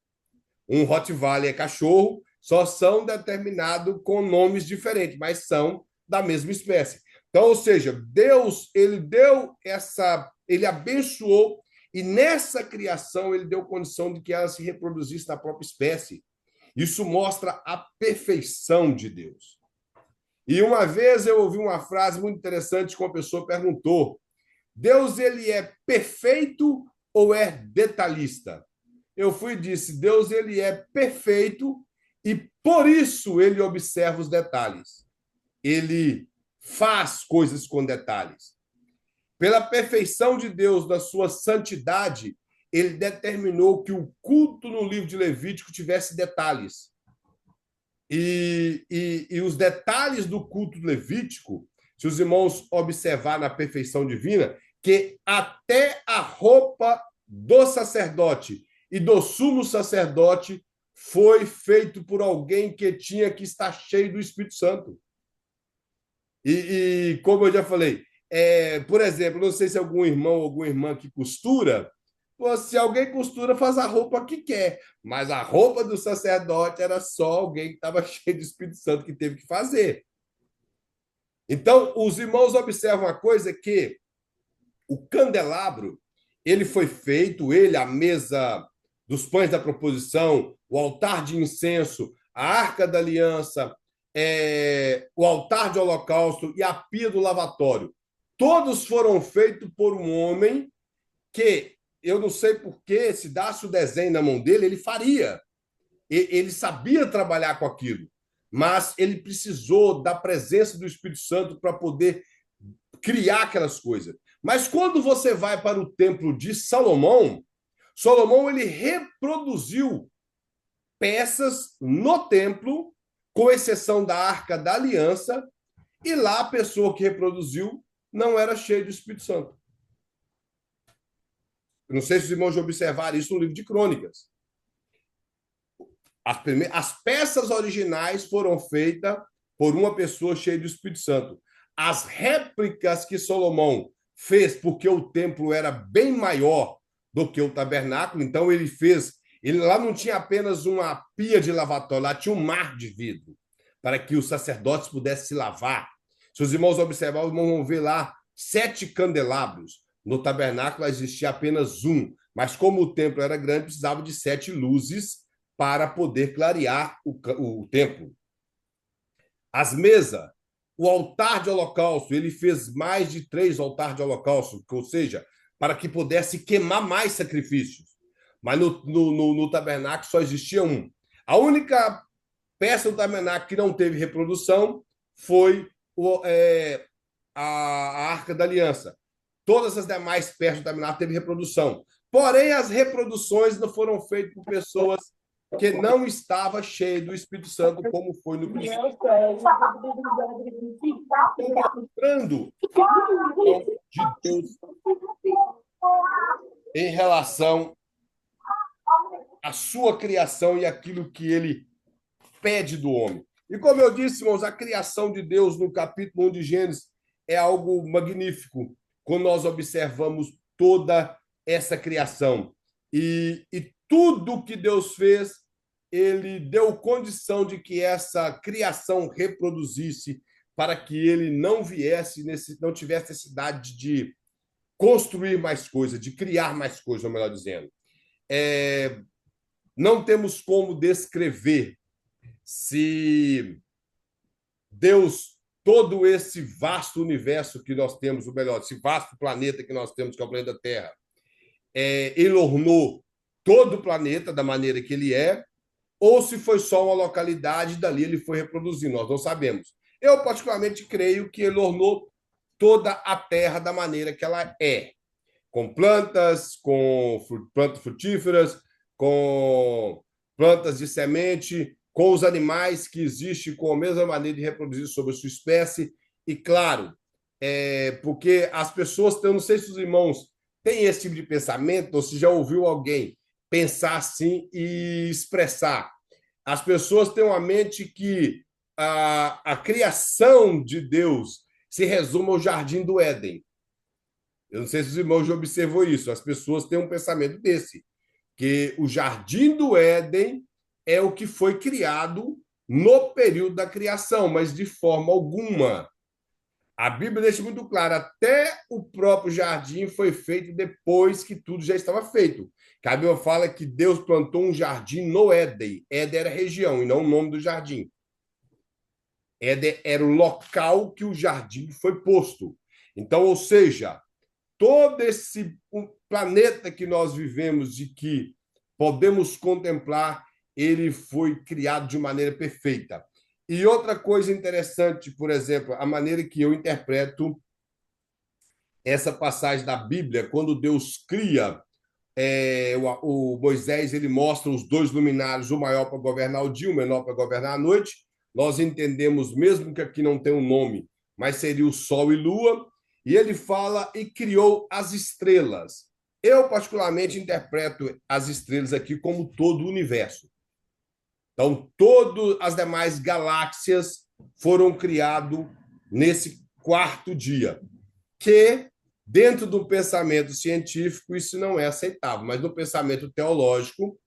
Um Rottweiler é cachorro, só são determinados com nomes diferentes, mas são da mesma espécie. Então, ou seja, Deus, ele abençoou e nessa criação ele deu condição de que ela se reproduzisse na própria espécie. Isso mostra a perfeição de Deus. E uma vez eu ouvi uma frase muito interessante que uma pessoa perguntou: Deus ele é perfeito ou é detalhista? Eu fui e disse: Deus ele é perfeito e por isso ele observa os detalhes. Ele faz coisas com detalhes. Pela perfeição de Deus, da sua santidade, ele determinou que o culto no livro de Levítico tivesse detalhes. E os detalhes do culto levítico, se os irmãos observar na perfeição divina, que até a roupa do sacerdote e do sumo sacerdote foi feito por alguém que tinha que estar cheio do Espírito Santo. E como eu já falei, por exemplo, não sei se algum irmão ou alguma irmã que costura, se alguém costura, faz a roupa que quer, mas a roupa do sacerdote era só alguém que estava cheio do Espírito Santo que teve que fazer. Então, os irmãos observam uma coisa que o candelabro, ele foi feito, a mesa dos pães da proposição, o altar de incenso, a arca da aliança, o altar de holocausto e a pia do lavatório. Todos foram feitos por um homem que, eu não sei porquê, se desse o desenho na mão dele, ele faria. Ele sabia trabalhar com aquilo. mas ele precisou da presença do Espírito Santo para poder criar aquelas coisas. Mas quando você vai para o templo de Salomão, Salomão ele reproduziu peças no templo, com exceção da Arca da Aliança, e lá a pessoa que reproduziu não era cheia do Espírito Santo. Eu não sei se os irmãos já observaram isso no livro de Crônicas. As peças originais foram feitas por uma pessoa cheia do Espírito Santo. As réplicas que Salomão fez, porque o templo era bem maior do que o tabernáculo, então ele fez. Ele lá não tinha apenas uma pia de lavatório, lá tinha um mar de vidro, para que os sacerdotes pudessem se lavar. Se os irmãos observarem, vão ver lá 7 candelabros. No tabernáculo existia apenas um, mas como o templo era grande, precisava de 7 luzes para poder clarear o templo. As mesas, o altar de holocausto, ele fez mais de 3 altares de holocausto, ou seja, para que pudesse queimar mais sacrifícios. Mas no tabernáculo só existia um. A única peça do tabernáculo que não teve reprodução foi a Arca da Aliança. Todas as demais peças do tabernáculo teve reprodução. Porém, as reproduções não foram feitas por pessoas que não estava cheio do Espírito Santo, como foi no princípio. Mostrando de Deus em relação à sua criação e aquilo que ele pede do homem. E como eu disse, irmãos, a criação de Deus no capítulo 1 de Gênesis é algo magnífico, quando nós observamos toda essa criação. E tudo que Deus fez, ele deu condição de que essa criação reproduzisse, para que ele não não tivesse necessidade de construir mais coisas, de criar mais coisas, ou melhor dizendo. Não temos como descrever se Deus, todo esse vasto universo que nós temos, ou melhor, esse vasto planeta que nós temos, que é o planeta Terra, ele ornou todo o planeta da maneira que ele é, ou se foi só uma localidade, dali ele foi reproduzindo, nós não sabemos. Eu, particularmente, creio que ele ornou toda a Terra da maneira que ela é, com plantas frutíferas, com plantas de semente, com os animais que existem com a mesma maneira de reproduzir sobre a sua espécie. E, claro, porque as pessoas, eu não sei se os irmãos têm esse tipo de pensamento, ou se já ouviu alguém pensar assim e expressar. As pessoas têm uma mente que a criação de Deus se resume ao jardim do Éden. Eu não sei se os irmãos já observou isso. As pessoas têm um pensamento desse, que o jardim do Éden é o que foi criado no período da criação, mas de forma alguma. A Bíblia deixa muito claro, até o próprio jardim foi feito depois que tudo já estava feito. A Bíblia fala que Deus plantou um jardim no Éden. Éden era a região e não o nome do jardim. Éden era o local que o jardim foi posto. Então, ou seja, todo esse planeta que nós vivemos e que podemos contemplar, ele foi criado de maneira perfeita. E outra coisa interessante, por exemplo, a maneira que eu interpreto essa passagem da Bíblia, quando Deus cria o Moisés, ele mostra os 2 luminares, o maior para governar o dia, o menor para governar a noite. Nós entendemos, mesmo que aqui não tem um nome, mas seria o Sol e Lua. E ele fala e criou as estrelas. Eu, particularmente, interpreto as estrelas aqui como todo o universo. Então, todas as demais galáxias foram criadas nesse 4º dia, que, dentro do pensamento científico, isso não é aceitável, mas no pensamento teológico,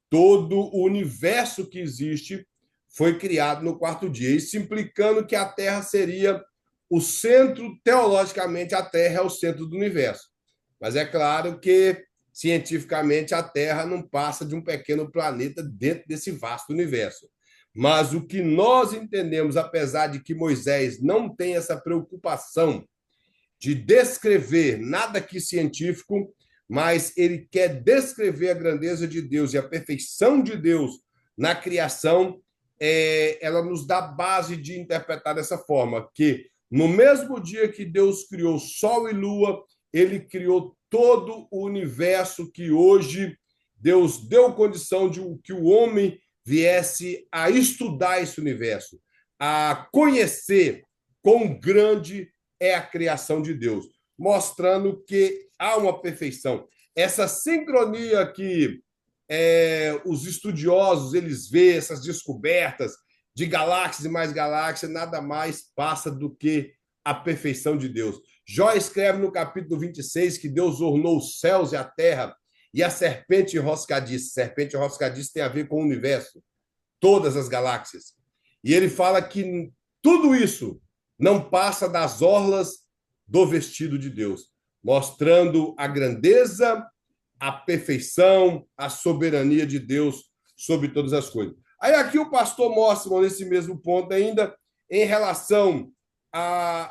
todo o universo que existe foi criado no 4º dia, isso implicando que a Terra seria o centro, teologicamente, a Terra é o centro do universo. Mas é claro que, cientificamente, a Terra não passa de um pequeno planeta dentro desse vasto universo. Mas o que nós entendemos, apesar de que Moisés não tem essa preocupação de descrever nada aqui científico, mas ele quer descrever a grandeza de Deus e a perfeição de Deus na criação, ela nos dá base de interpretar dessa forma, que no mesmo dia que Deus criou Sol e Lua, ele criou todo o universo que hoje Deus deu condição de que o homem viesse a estudar esse universo, a conhecer quão grande é a criação de Deus, mostrando que há uma perfeição. Essa sincronia que os estudiosos eles veem, essas descobertas de galáxias e mais galáxias, nada mais passa do que a perfeição de Deus. Jó escreve no capítulo 26 que Deus ornou os céus e a terra e a serpente enroscadiça. Serpente enroscadiça tem a ver com o universo, todas as galáxias. E ele fala que tudo isso não passa das orlas do vestido de Deus, mostrando a grandeza, a perfeição, a soberania de Deus sobre todas as coisas. Aí aqui o pastor mostra nesse mesmo ponto ainda em relação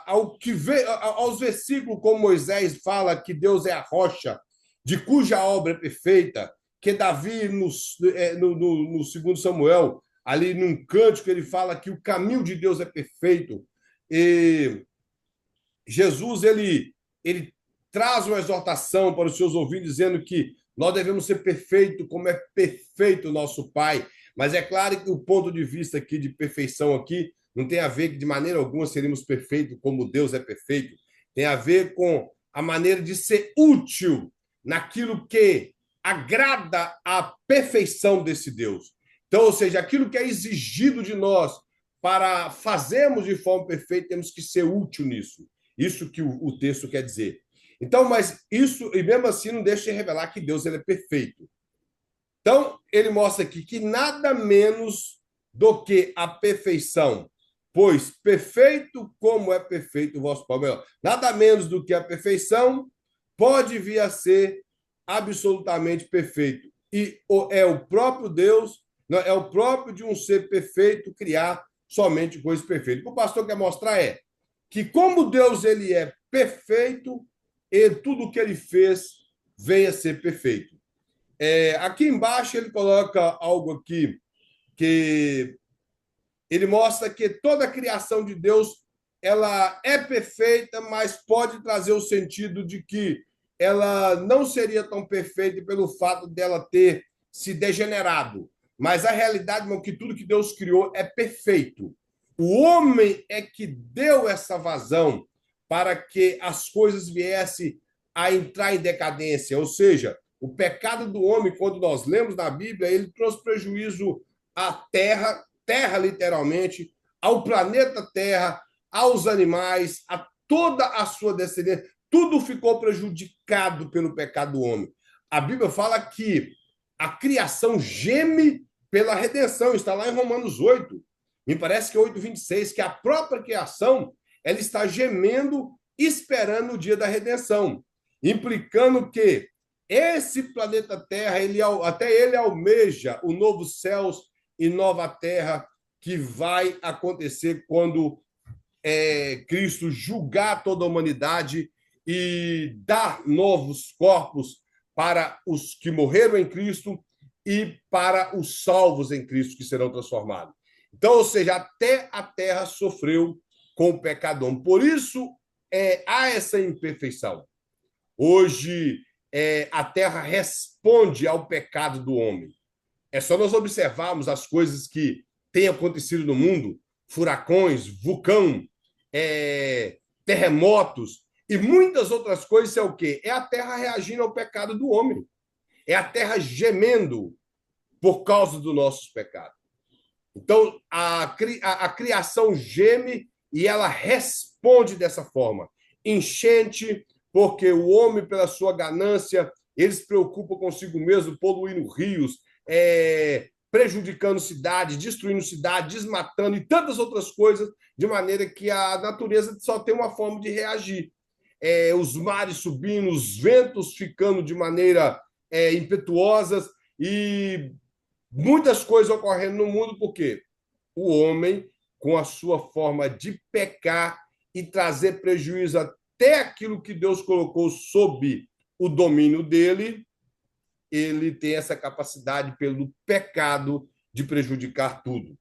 aos versículos como Moisés fala que Deus é a rocha, de cuja obra é perfeita, que Davi, no segundo Samuel, ali num cântico, ele fala que o caminho de Deus é perfeito. E Jesus, ele traz uma exortação para os seus ouvintes, dizendo que nós devemos ser perfeitos como é perfeito o nosso Pai. Mas é claro que o ponto de vista aqui de perfeição aqui não tem a ver que de maneira alguma seremos perfeitos como Deus é perfeito. Tem a ver com a maneira de ser útil naquilo que agrada a perfeição desse Deus. Então, ou seja, aquilo que é exigido de nós para fazermos de forma perfeita, temos que ser útil nisso. Isso que o texto quer dizer. Então, mas isso, e mesmo assim, não deixa de revelar que Deus ele é perfeito. Então, ele mostra aqui que nada menos do que a perfeição, pois perfeito como é perfeito o vosso Pai. Nada menos do que a perfeição pode vir a ser absolutamente perfeito. E é o próprio Deus, é o próprio de um ser perfeito criar somente coisas perfeitas. O que o pastor quer mostrar é que como Deus ele é perfeito, e tudo que ele fez venha a ser perfeito. Aqui embaixo ele coloca algo aqui que ele mostra que toda a criação de Deus ela é perfeita, mas pode trazer o sentido de que ela não seria tão perfeita pelo fato dela ter se degenerado. Mas a realidade é que tudo que Deus criou é perfeito. O homem é que deu essa vazão para que as coisas viessem a entrar em decadência. Ou seja, o pecado do homem, quando nós lemos na Bíblia, ele trouxe prejuízo à terra, terra literalmente, ao planeta Terra, aos animais, a toda a sua descendência. Tudo ficou prejudicado pelo pecado do homem. A Bíblia fala que a criação geme pela redenção. Está lá em Romanos 8. Me parece que é 8:26, que a própria criação ela está gemendo, esperando o dia da redenção, implicando que esse planeta Terra, até ele almeja o novo céus e nova terra que vai acontecer quando Cristo julgar toda a humanidade e dar novos corpos para os que morreram em Cristo e para os salvos em Cristo que serão transformados. Então, ou seja, até a terra sofreu com o pecador. Por isso, há essa imperfeição. Hoje, a terra responde ao pecado do homem. É só nós observarmos as coisas que têm acontecido no mundo, furacões, vulcão, terremotos e muitas outras coisas. É o quê? É a terra reagindo ao pecado do homem. É a terra gemendo por causa dos nossos pecados. Então, a criação geme e ela responde dessa forma. Enchente, porque o homem, pela sua ganância, ele se preocupa consigo mesmo, poluindo rios, prejudicando cidades, destruindo cidades, desmatando e tantas outras coisas, de maneira que a natureza só tem uma forma de reagir. Os mares subindo, os ventos ficando de maneira impetuosas e muitas coisas ocorrendo no mundo, porque o homem, com a sua forma de pecar e trazer prejuízo até aquilo que Deus colocou sob o domínio dele, ele tem essa capacidade, pelo pecado, de prejudicar tudo.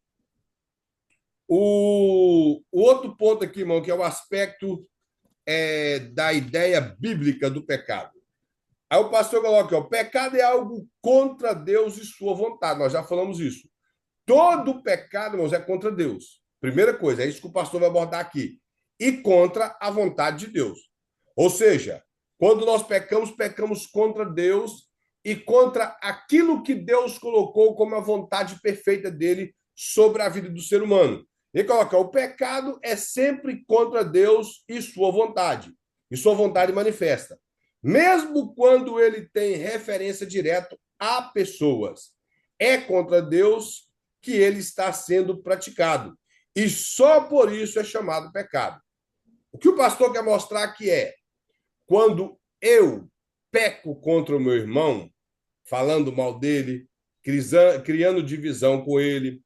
O outro ponto aqui, irmão, que é o aspecto da ideia bíblica do pecado. Aí o pastor coloca aqui, ó, pecado é algo contra Deus e sua vontade. Nós já falamos isso. Todo pecado, irmãos, é contra Deus. Primeira coisa, é isso que o pastor vai abordar aqui. E contra a vontade de Deus. Ou seja, quando nós pecamos, pecamos contra Deus e contra aquilo que Deus colocou como a vontade perfeita dele sobre a vida do ser humano. Ele coloca, o pecado é sempre contra Deus e sua vontade manifesta. Mesmo quando ele tem referência direta a pessoas. É contra Deus que ele está sendo praticado. E só por isso é chamado pecado. O que o pastor quer mostrar aqui é quando eu peco contra o meu irmão, falando mal dele, criando divisão com ele,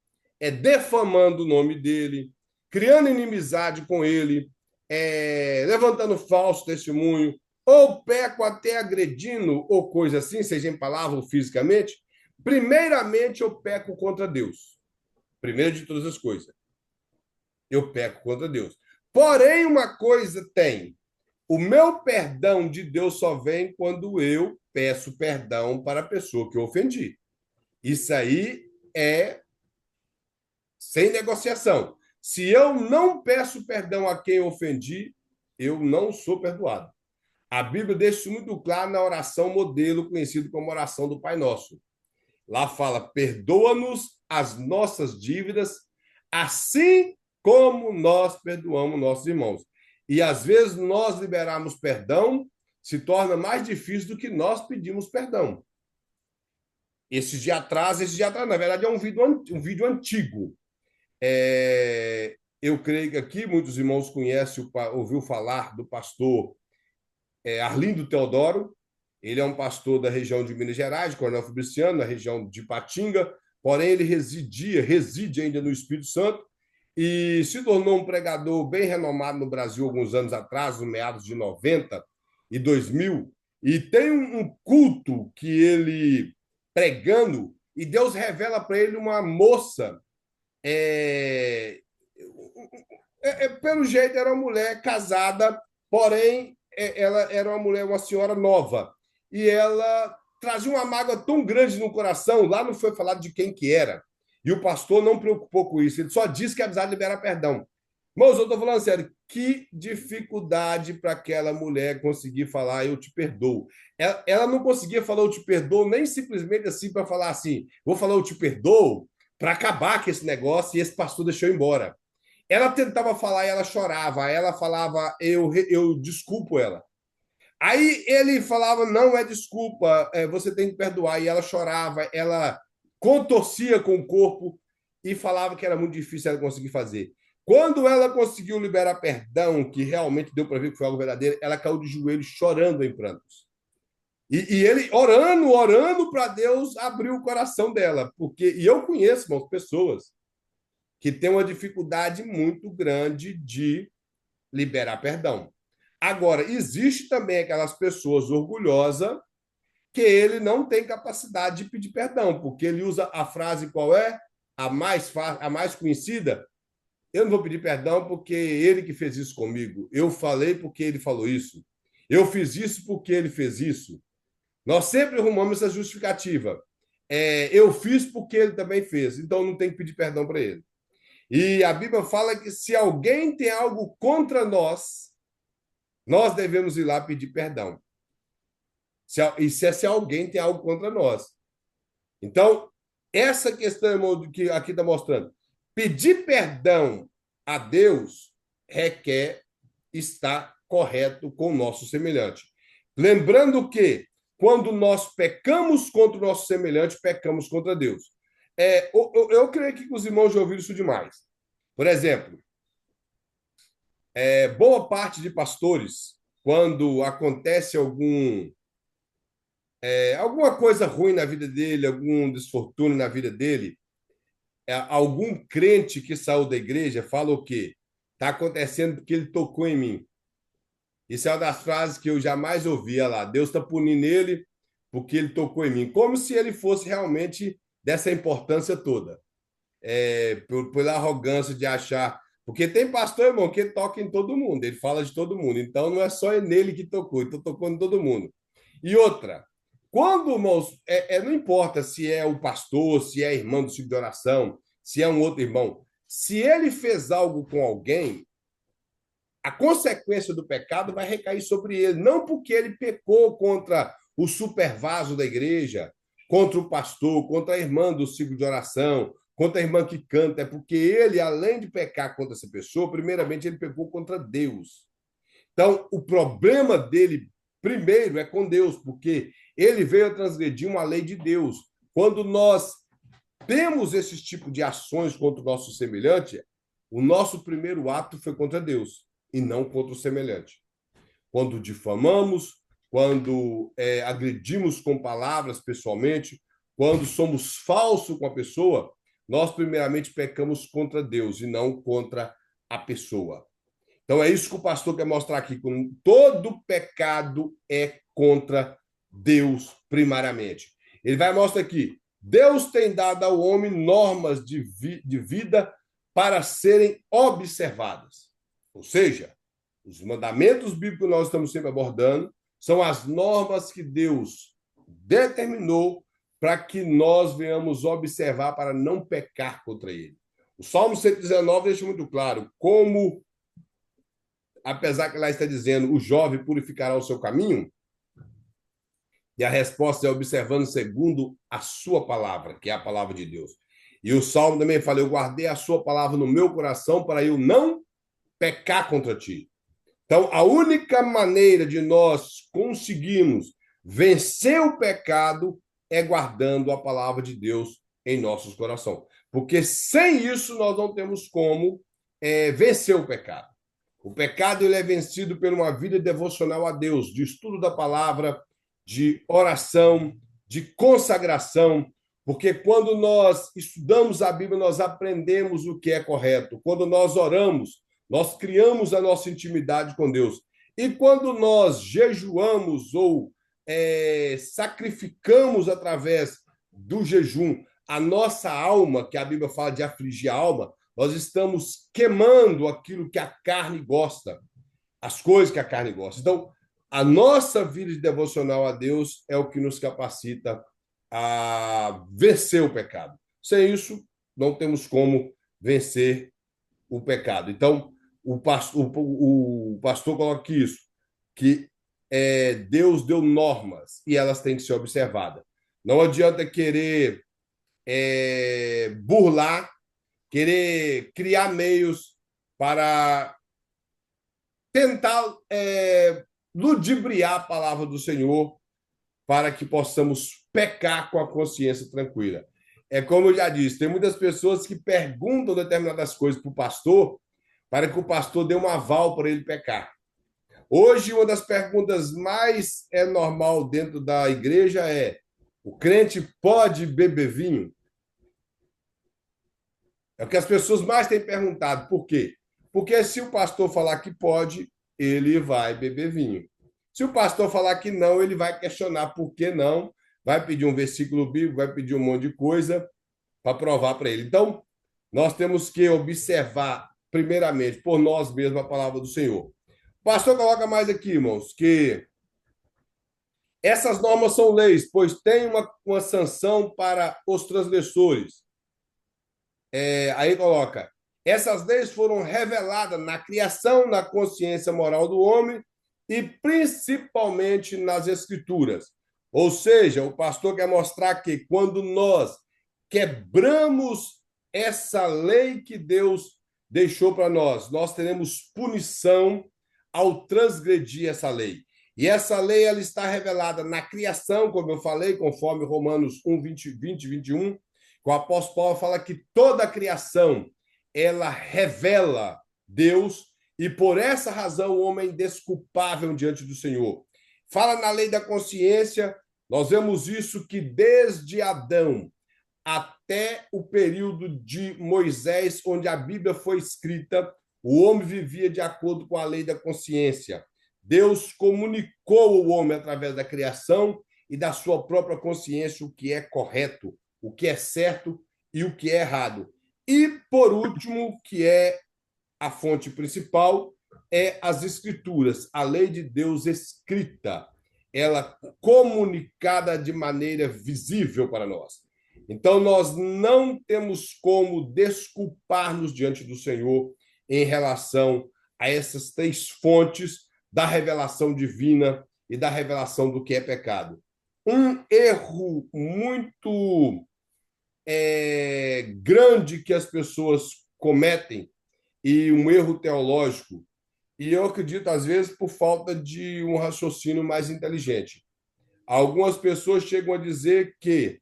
defamando o nome dele, criando inimizade com ele, levantando falso testemunho, ou peco até agredindo, ou coisa assim, seja em palavra ou fisicamente, primeiramente eu peco contra Deus. Primeiro de todas as coisas, eu peco contra Deus. Porém, uma coisa tem: o meu perdão de Deus só vem quando eu peço perdão para a pessoa que eu ofendi. Isso aí é sem negociação. Se eu não peço perdão a quem eu ofendi, eu não sou perdoado. A Bíblia deixa isso muito claro na oração modelo, conhecido como oração do Pai Nosso. Lá fala: perdoa-nos as nossas dívidas, assim como nós perdoamos nossos irmãos. E às vezes nós liberarmos perdão se torna mais difícil do que nós pedimos perdão. Esse dia atrás, na verdade, é um vídeo antigo. Eu creio que aqui muitos irmãos conhecem, ouviu falar do pastor Arlindo Teodoro. Ele é um pastor da região de Minas Gerais, de Coronel Fabriciano, na região de Patinga, porém ele reside ainda no Espírito Santo e se tornou um pregador bem renomado no Brasil alguns anos atrás, no meados de 90 e 2000, e tem um culto que ele pregando, e Deus revela para ele uma moça, pelo jeito era uma mulher casada, porém ela era uma mulher, uma senhora nova, e ela trazia uma mágoa tão grande no coração, lá não foi falado de quem que era, e o pastor não preocupou com isso, ele só disse que precisava liberar perdão. Irmãos, eu estou falando sério, que dificuldade para aquela mulher conseguir falar eu te perdoo. Ela não conseguia falar eu te perdoo, nem simplesmente assim para falar assim, vou falar eu te perdoo, para acabar com esse negócio, e esse pastor deixou embora. Ela tentava falar e ela chorava, ela falava, eu desculpo ela. Aí ele falava, não é desculpa, você tem que perdoar. E ela chorava, ela contorcia com o corpo e falava que era muito difícil ela conseguir fazer. Quando ela conseguiu liberar perdão, que realmente deu para ver que foi algo verdadeiro, ela caiu de joelhos chorando em prantos. E ele orando para Deus abrir o coração dela. E eu conheço, irmãos, pessoas que têm uma dificuldade muito grande de liberar perdão. Agora, existe também aquelas pessoas orgulhosas que ele não tem capacidade de pedir perdão, porque ele usa a frase qual é? A mais conhecida. Eu não vou pedir perdão porque ele que fez isso comigo. Eu falei porque ele falou isso. Eu fiz isso porque ele fez isso. Nós sempre arrumamos essa justificativa. Eu fiz porque ele também fez, então não tem que pedir perdão para ele. E a Bíblia fala que se alguém tem algo contra nós, nós devemos ir lá pedir perdão. Se alguém tem algo contra nós. Então, essa questão, irmão, que aqui está mostrando, pedir perdão a Deus requer estar correto com o nosso semelhante. Lembrando que, quando nós pecamos contra o nosso semelhante, pecamos contra Deus. Eu creio que os irmãos já ouviram isso demais. Por exemplo, boa parte de pastores, quando acontece alguma coisa ruim na vida dele, algum desfortúnio na vida dele, algum crente que saiu da igreja fala o quê? Está acontecendo porque ele tocou em mim. Isso é uma das frases que eu jamais ouvia lá. Deus está punindo ele porque ele tocou em mim. Como se ele fosse realmente dessa importância toda. pela arrogância de achar. Porque tem pastor, irmão, que toca em todo mundo, ele fala de todo mundo. Então não é só nele que tocou, então tocou em todo mundo. E outra, quando, irmãos, não importa se é o pastor, se é irmão do ciclo de oração, se é um outro irmão, se ele fez algo com alguém, a consequência do pecado vai recair sobre ele, não porque ele pecou contra o supervaso da igreja, contra o pastor, contra a irmã do ciclo de oração, contra a irmã que canta, é porque ele, além de pecar contra essa pessoa, primeiramente ele pecou contra Deus. Então, o problema dele, primeiro, é com Deus, porque ele veio a transgredir uma lei de Deus. Quando nós temos esse tipo de ações contra o nosso semelhante, o nosso primeiro ato foi contra Deus e não contra o semelhante. Quando difamamos, quando agredimos com palavras pessoalmente, quando somos falsos com a pessoa, nós primeiramente pecamos contra Deus e não contra a pessoa. Então é isso que o pastor quer mostrar aqui, com todo pecado é contra Deus primariamente. Ele vai mostrar aqui, Deus tem dado ao homem normas de vida para serem observadas. Ou seja, os mandamentos bíblicos que nós estamos sempre abordando são as normas que Deus determinou para que nós venhamos observar para não pecar contra ele. O Salmo 119 deixa muito claro como, apesar que lá está dizendo o jovem purificará o seu caminho, e a resposta é observando segundo a sua palavra, que é a palavra de Deus. E o Salmo também fala, eu guardei a sua palavra no meu coração para eu não pecar contra ti. Então, a única maneira de nós conseguirmos vencer o pecado é guardando a palavra de Deus em nossos corações. Porque sem isso nós não temos como vencer o pecado. O pecado ele é vencido por uma vida devocional a Deus, de estudo da palavra, de oração, de consagração, porque quando nós estudamos a Bíblia, nós aprendemos o que é correto. Quando nós oramos, nós criamos a nossa intimidade com Deus. E quando nós jejuamos ou sacrificamos através do jejum a nossa alma, que a Bíblia fala de afligir a alma, nós estamos queimando aquilo que a carne gosta, as coisas que a carne gosta. Então, a nossa vida de devocional a Deus é o que nos capacita a vencer o pecado. Sem isso, não temos como vencer o pecado. Então, o pastor coloca isso, que Deus deu normas e elas têm que ser observadas. Não adianta querer burlar, querer criar meios para tentar ludibriar a palavra do Senhor para que possamos pecar com a consciência tranquila. É como eu já disse, tem muitas pessoas que perguntam determinadas coisas para o pastor para que o pastor dê um aval para ele pecar. Hoje, uma das perguntas mais normal dentro da igreja é: o crente pode beber vinho? É o que as pessoas mais têm perguntado. Por quê? Porque se o pastor falar que pode, ele vai beber vinho. Se o pastor falar que não, ele vai questionar por que não, vai pedir um versículo bíblico, vai pedir um monte de coisa para provar para ele. Então, nós temos que observar, primeiramente, por nós mesmos, a palavra do Senhor. O pastor coloca mais aqui, irmãos, que essas normas são leis, pois tem uma sanção para os transgressores. Aí coloca, essas leis foram reveladas na criação, na consciência moral do homem e principalmente nas escrituras. Ou seja, o pastor quer mostrar que quando nós quebramos essa lei que Deus deixou para nós, nós teremos punição ao transgredir essa lei. E essa lei ela está revelada na criação, como eu falei, conforme Romanos 1, 20, 21, o apóstolo Paulo fala que toda a criação ela revela Deus e por essa razão o homem é indesculpável diante do Senhor. Fala na lei da consciência, nós vemos isso que desde Adão até o período de Moisés, onde a Bíblia foi escrita, o homem vivia de acordo com a lei da consciência. Deus comunicou ao homem através da criação e da sua própria consciência o que é correto, o que é certo e o que é errado. E, por último, que é a fonte principal, é as Escrituras, a lei de Deus escrita, ela comunicada de maneira visível para nós. Então, nós não temos como desculpar-nos diante do Senhor em relação a essas três fontes da revelação divina e da revelação do que é pecado. Um erro muito grande que as pessoas cometem, e um erro teológico, e eu acredito, às vezes, por falta de um raciocínio mais inteligente. Algumas pessoas chegam a dizer que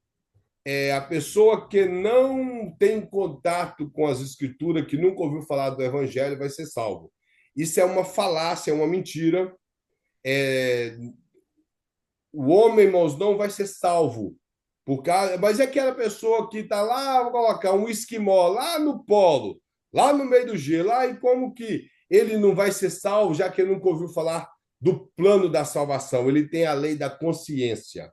a pessoa que não tem contato com as escrituras, que nunca ouviu falar do evangelho, vai ser salvo. Isso é uma falácia, é uma mentira. O homem, irmãos, não vai ser salvo. Mas é aquela pessoa que está lá, vou colocar um esquimó lá no polo, lá no meio do gelo, lá, e como que ele não vai ser salvo, já que ele nunca ouviu falar do plano da salvação? Ele tem a lei da consciência,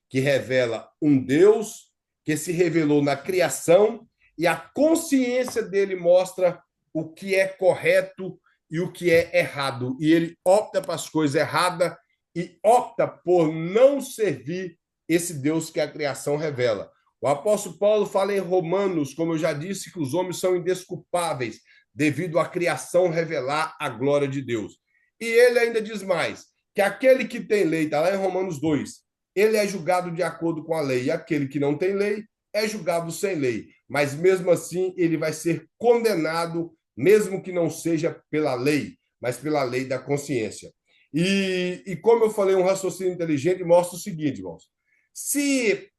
que revela um Deus que se revelou na criação, e a consciência dele mostra o que é correto e o que é errado. E ele opta para as coisas erradas e opta por não servir esse Deus que a criação revela. O apóstolo Paulo fala em Romanos, como eu já disse, que os homens são indesculpáveis devido à criação revelar a glória de Deus. E ele ainda diz mais, que aquele que tem lei, está lá em Romanos 2, ele é julgado de acordo com a lei, e aquele que não tem lei é julgado sem lei. Mas mesmo assim, ele vai ser condenado, mesmo que não seja pela lei, mas pela lei da consciência. E como eu falei, um raciocínio inteligente mostra o seguinte, irmãos. Se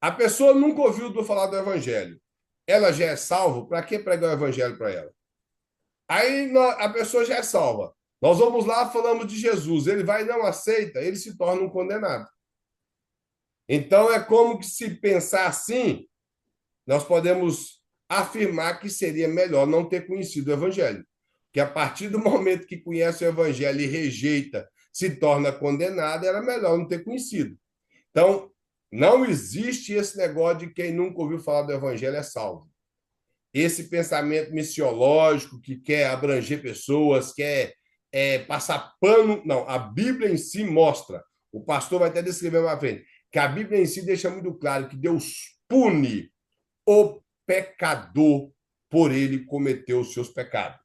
a pessoa nunca ouviu falar do evangelho, ela já é salva, para que pregar o evangelho para ela? Aí a pessoa já é salva. Nós vamos lá, falamos de Jesus, ele vai e não aceita, ele se torna um condenado. Então, é como que se pensar assim, nós podemos afirmar que seria melhor não ter conhecido o evangelho. Que a partir do momento que conhece o evangelho e rejeita, se torna condenado, era melhor não ter conhecido. Então, não existe esse negócio de quem nunca ouviu falar do evangelho é salvo. Esse pensamento missiológico que quer abranger pessoas, quer passar pano. Não, a Bíblia em si mostra. O pastor vai até descrever mais à frente, que a Bíblia em si deixa muito claro que Deus pune o pecador por ele cometer os seus pecados.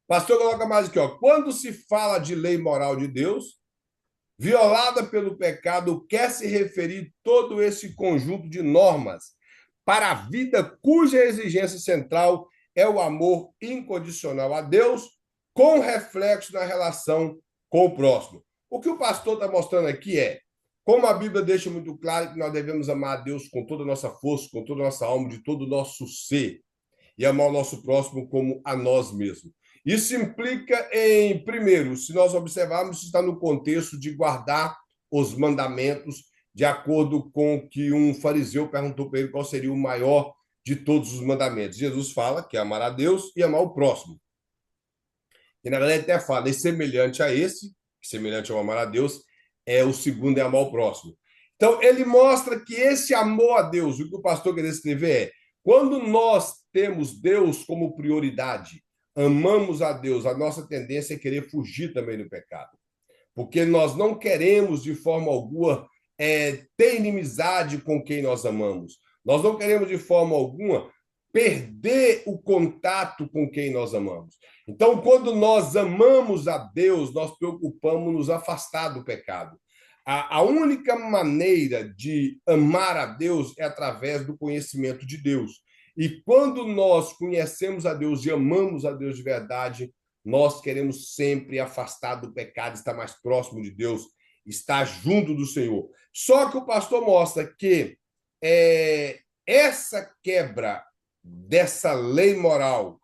O pastor coloca mais aqui, ó. Quando se fala de lei moral de Deus, violada pelo pecado, quer se referir todo esse conjunto de normas para a vida cuja exigência central é o amor incondicional a Deus, com reflexo na relação com o próximo. O que o pastor está mostrando aqui é como a Bíblia deixa muito claro que nós devemos amar a Deus com toda a nossa força, com toda a nossa alma, de todo o nosso ser, e amar o nosso próximo como a nós mesmos. Isso implica em, primeiro, se nós observarmos, isso está no contexto de guardar os mandamentos, de acordo com o que um fariseu perguntou para ele qual seria o maior de todos os mandamentos. Jesus fala que é amar a Deus e amar o próximo. E na verdade até fala, e semelhante a esse, semelhante ao amar a Deus, o segundo é amar o próximo. Então, ele mostra que esse amor a Deus, o que o pastor quer escrever quando nós temos Deus como prioridade, amamos a Deus, a nossa tendência é querer fugir também do pecado. Porque nós não queremos, de forma alguma, ter inimizade com quem nós amamos. Nós não queremos, de forma alguma, perder o contato com quem nós amamos. Então, quando nós amamos a Deus, nós preocupamos nos afastar do pecado. A única maneira de amar a Deus é através do conhecimento de Deus. E quando nós conhecemos a Deus e amamos a Deus de verdade, nós queremos sempre afastar do pecado, estar mais próximo de Deus, estar junto do Senhor. Só que o pastor mostra que essa quebra dessa lei moral,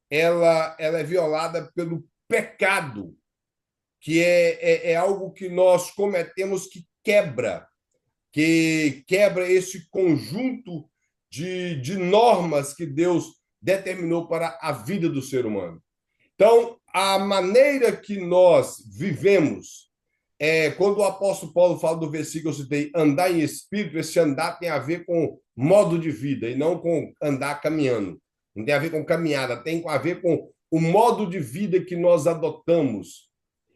ela é violada pelo pecado, que é algo que nós cometemos que quebra esse conjunto de normas que Deus determinou para a vida do ser humano. Então, a maneira que nós vivemos, quando o apóstolo Paulo fala do versículo que eu citei, andar em espírito, esse andar tem a ver com modo de vida e não com andar caminhando. Não tem a ver com caminhada, tem a ver com o modo de vida que nós adotamos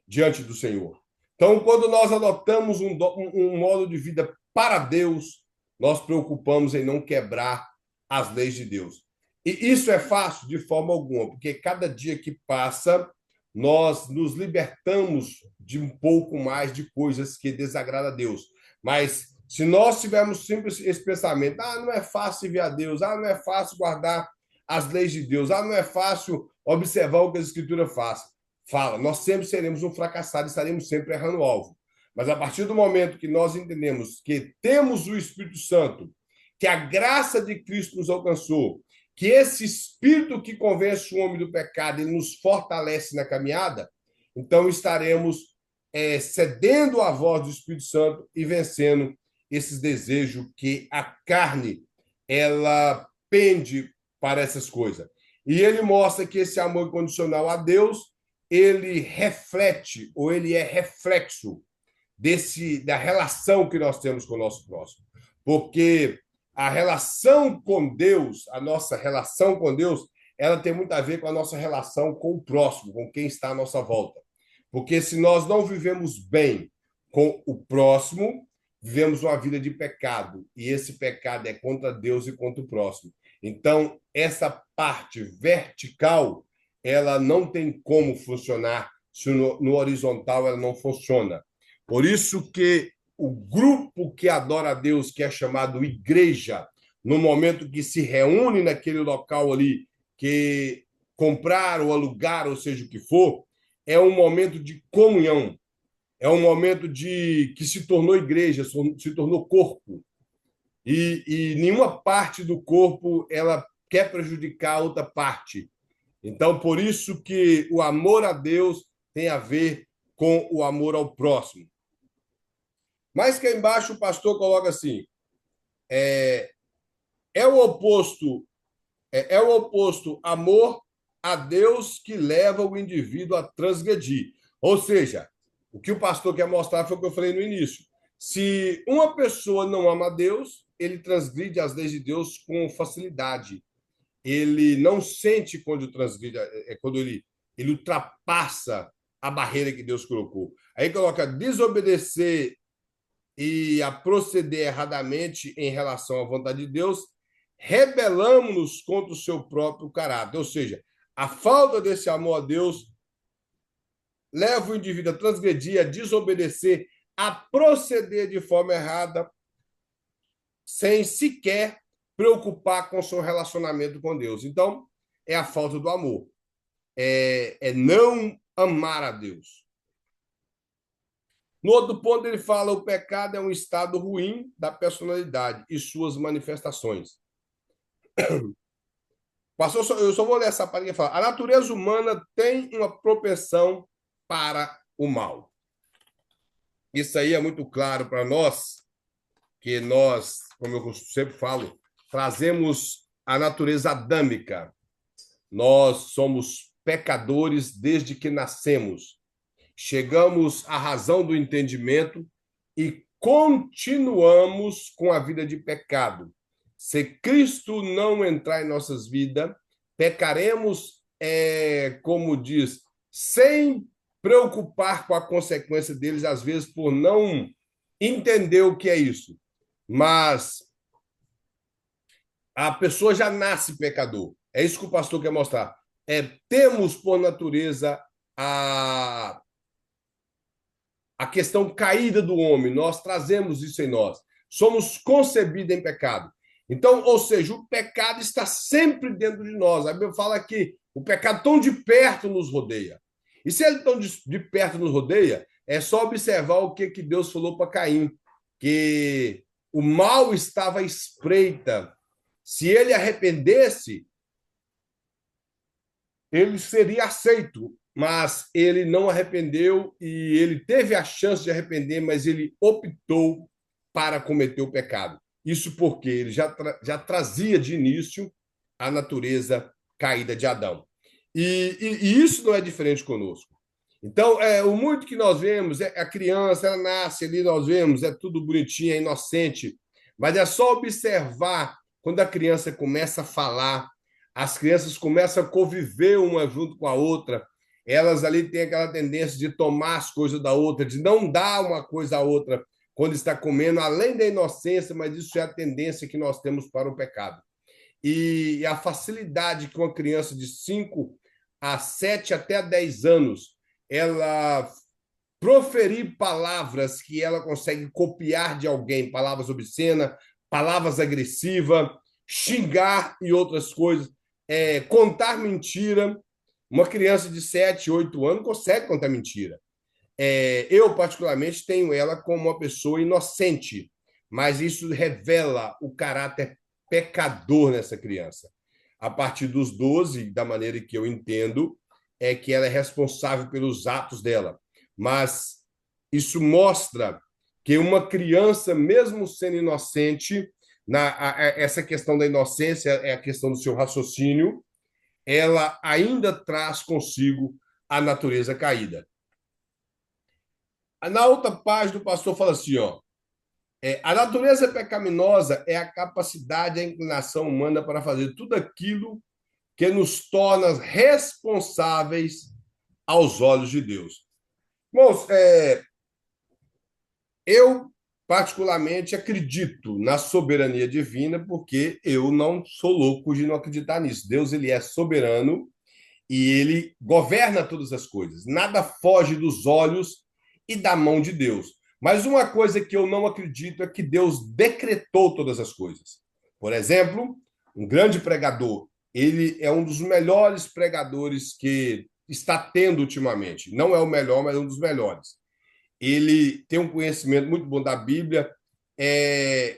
diante do Senhor. Então, quando nós adotamos um modo de vida para Deus, nós preocupamos em não quebrar as leis de Deus. E isso é fácil de forma alguma, porque cada dia que passa, nós nos libertamos de um pouco mais de coisas que desagradam a Deus. Mas se nós tivermos sempre esse pensamento, não é fácil ver a Deus, não é fácil guardar as leis de Deus, não é fácil observar o que a Escritura fala, nós sempre seremos um fracassado e estaremos sempre errando o alvo. Mas a partir do momento que nós entendemos que temos o Espírito Santo, que a graça de Cristo nos alcançou, que esse Espírito que convence o homem do pecado, ele nos fortalece na caminhada, então estaremos cedendo à voz do Espírito Santo e vencendo esses desejos que a carne ela pende para essas coisas. E ele mostra que esse amor incondicional a Deus, ele reflete ou ele é reflexo da relação que nós temos com o nosso próximo. Porque a relação com Deus, a nossa relação com Deus, ela tem muito a ver com a nossa relação com o próximo, com quem está à nossa volta. Porque se nós não vivemos bem com o próximo, vivemos uma vida de pecado. E esse pecado é contra Deus e contra o próximo. Então, essa parte vertical, ela não tem como funcionar se no horizontal ela não funciona. Por isso que o grupo que adora a Deus, que é chamado igreja, no momento que se reúne naquele local ali, que comprar ou alugar, ou seja o que for, é um momento de comunhão, é um momento de que se tornou igreja, se tornou corpo. E nenhuma parte do corpo ela quer prejudicar a outra parte. Então, por isso que o amor a Deus tem a ver com o amor ao próximo. Mas que embaixo o pastor coloca assim: é o oposto, é o oposto amor a Deus que leva o indivíduo a transgredir. Ou seja, o que o pastor quer mostrar foi o que eu falei no início. Se uma pessoa não ama a Deus, ele transgride as leis de Deus com facilidade. Ele não sente quando transgride, quando ele ultrapassa a barreira que Deus colocou. Aí coloca desobedecer e a proceder erradamente em relação à vontade de Deus, rebelamos-nos contra o seu próprio caráter. Ou seja, a falta desse amor a Deus leva o indivíduo a transgredir, a desobedecer, a proceder de forma errada, sem sequer preocupar com o seu relacionamento com Deus. Então, é a falta do amor. É não amar a Deus. No outro ponto, ele fala: o pecado é um estado ruim da personalidade e suas manifestações. Pastor, eu só vou ler essa parte que fala: a natureza humana tem uma propensão para o mal. Isso aí é muito claro para nós, que nós, como eu sempre falo, trazemos a natureza adâmica. Nós somos pecadores desde que nascemos. Chegamos à razão do entendimento e continuamos com a vida de pecado. Se Cristo não entrar em nossas vidas, pecaremos, como diz, sem preocupar com a consequência deles, às vezes por não entender o que é isso. Mas a pessoa já nasce pecador. É isso que o pastor quer mostrar. Temos, por natureza, a questão caída do homem. Nós trazemos isso em nós. Somos concebidos em pecado. Então, ou seja, o pecado está sempre dentro de nós. A Bíblia fala que o pecado tão de perto nos rodeia. E se ele tão de perto nos rodeia, é só observar o que Deus falou para Caim, que o mal estava à espreita. Se ele arrependesse, ele seria aceito, mas ele não arrependeu e ele teve a chance de arrepender, mas ele optou para cometer o pecado. Isso porque ele já trazia de início a natureza caída de Adão. E isso não é diferente conosco. Então, o muito que nós vemos, a criança, ela nasce ali, nós vemos, é tudo bonitinho, é inocente, Mas é só observar quando a criança começa a falar, as crianças começam a conviver uma junto com a outra, elas ali têm aquela tendência de tomar as coisas da outra, de não dar uma coisa à outra quando está comendo, além da inocência, mas isso é a tendência que nós temos para o pecado. E a facilidade que uma criança de 5 a 7 até a 10 anos ela proferir palavras que ela consegue copiar de alguém, palavras obscenas, palavras agressivas, xingar e outras coisas, contar mentira. Uma criança de 7, 8 anos consegue contar mentira. Eu, particularmente, tenho ela como uma pessoa inocente, mas isso revela o caráter pecador nessa criança. A partir dos 12, da maneira que eu entendo, é que ela é responsável pelos atos dela. Mas isso mostra que uma criança, mesmo sendo inocente, essa questão da inocência é a questão do seu raciocínio, ela ainda traz consigo a natureza caída. Na outra página, o pastor fala assim: ó, a natureza pecaminosa é a capacidade, a inclinação humana para fazer tudo aquilo que nos torna responsáveis aos olhos de Deus. Irmãos, eu particularmente acredito na soberania divina, porque eu não sou louco de não acreditar nisso. Deus, ele é soberano e ele governa todas as coisas. Nada foge dos olhos e da mão de Deus. Mas uma coisa que eu não acredito é que Deus decretou todas as coisas. Por exemplo, um grande pregador, ele é um dos melhores pregadores que está tendo ultimamente. Não é o melhor, mas é um dos melhores. Ele tem um conhecimento muito bom da Bíblia,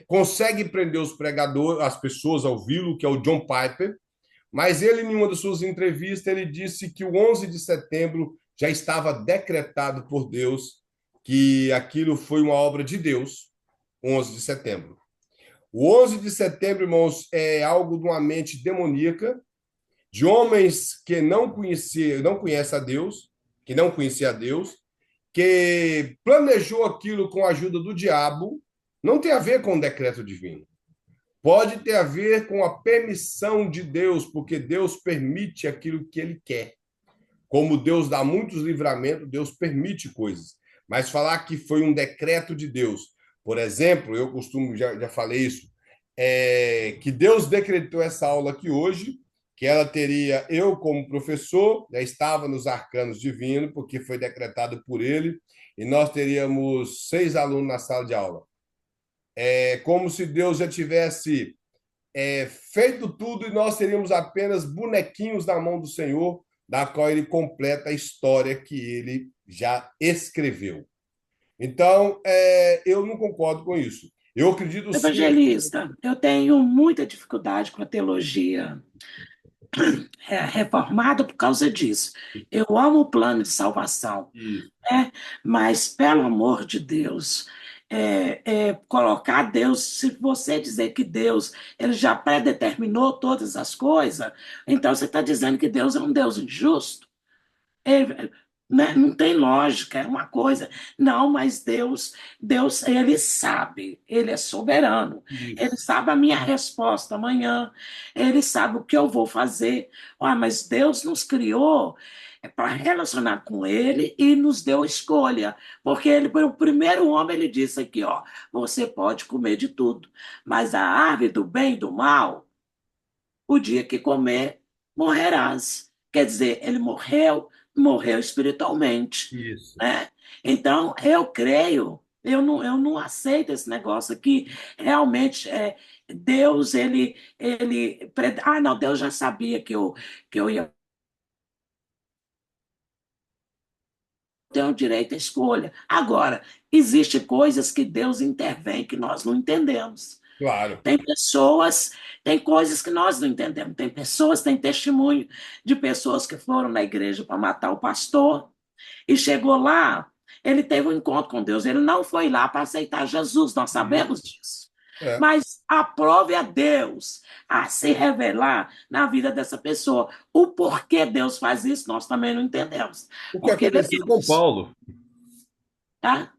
consegue prender os pregadores, as pessoas a ouvi-lo, que é o John Piper, mas ele, em uma das suas entrevistas, ele disse que o 11 de setembro já estava decretado por Deus, que aquilo foi uma obra de Deus, 11 de setembro. O 11 de setembro, irmãos, é algo de uma mente demoníaca, de homens que não conhecem a Deus, que não conhecia a Deus, que planejou aquilo com a ajuda do diabo, não tem a ver com o decreto divino. Pode ter a ver com a permissão de Deus, porque Deus permite aquilo que ele quer. Como Deus dá muitos livramentos, Deus permite coisas. Mas falar que foi um decreto de Deus, por exemplo, eu costumo, já falei isso, que Deus decretou essa aula aqui hoje, que ela teria, eu como professor, já estava nos arcanos divinos, porque foi decretado por ele, e nós teríamos 6 alunos na sala de aula. É como se Deus já tivesse feito tudo e nós seríamos apenas bonequinhos na mão do Senhor, da qual ele completa a história que ele já escreveu. Então, eu não concordo com isso. Eu acredito sim. Evangelista, eu tenho muita dificuldade com a teologia reformada por causa disso. Eu amo o plano de salvação, Isso. né? Mas, pelo amor de Deus, colocar Deus, se você dizer que Deus ele já predeterminou todas as coisas, então você está dizendo que Deus é um Deus injusto? Ele, né? Não tem lógica, é uma coisa. Não, mas Deus, ele sabe, ele é soberano. Ele Isso. sabe a minha resposta amanhã. Ele sabe o que eu vou fazer. Ah, mas Deus nos criou para relacionar com ele e nos deu escolha, porque ele, o primeiro homem, ele disse aqui, ó, você pode comer de tudo, mas a árvore do bem e do mal, o dia que comer, morrerás. Quer dizer, ele morreu espiritualmente, Isso. né? Então, eu creio, eu não aceito esse negócio aqui. Realmente, Deus, não, Deus já sabia que eu ia ter o direito à escolha. Agora, existem coisas que Deus intervém que nós não entendemos. Claro. Tem pessoas, tem coisas que nós não entendemos. Tem pessoas, tem testemunho de pessoas que foram na igreja para matar o pastor e chegou lá, ele teve um encontro com Deus. Ele não foi lá para aceitar Jesus, nós sabemos Isso. disso. É. Mas aprove a Deus a se revelar na vida dessa pessoa. O porquê Deus faz isso, nós também não entendemos. O que Porque ele é aconteceu com Deus, Paulo? tá?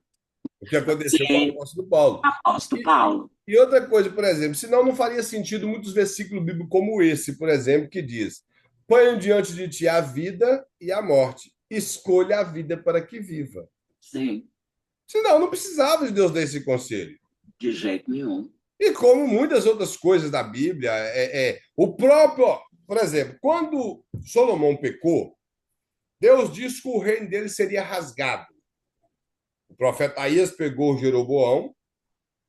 O que aconteceu com o Sim, apóstolo Paulo? apóstolo E, Paulo. E outra coisa, por exemplo, senão não faria sentido muitos versículos bíblicos como esse, por exemplo, que diz: ponho diante de ti a vida e a morte, escolha a vida para que viva. Sim, Senão, não precisava de Deus dar esse conselho. de jeito nenhum. E como muitas outras coisas da Bíblia, o próprio, por exemplo, quando Salomão pecou, Deus disse que o reino dele seria rasgado. O profeta Aías pegou Jeroboão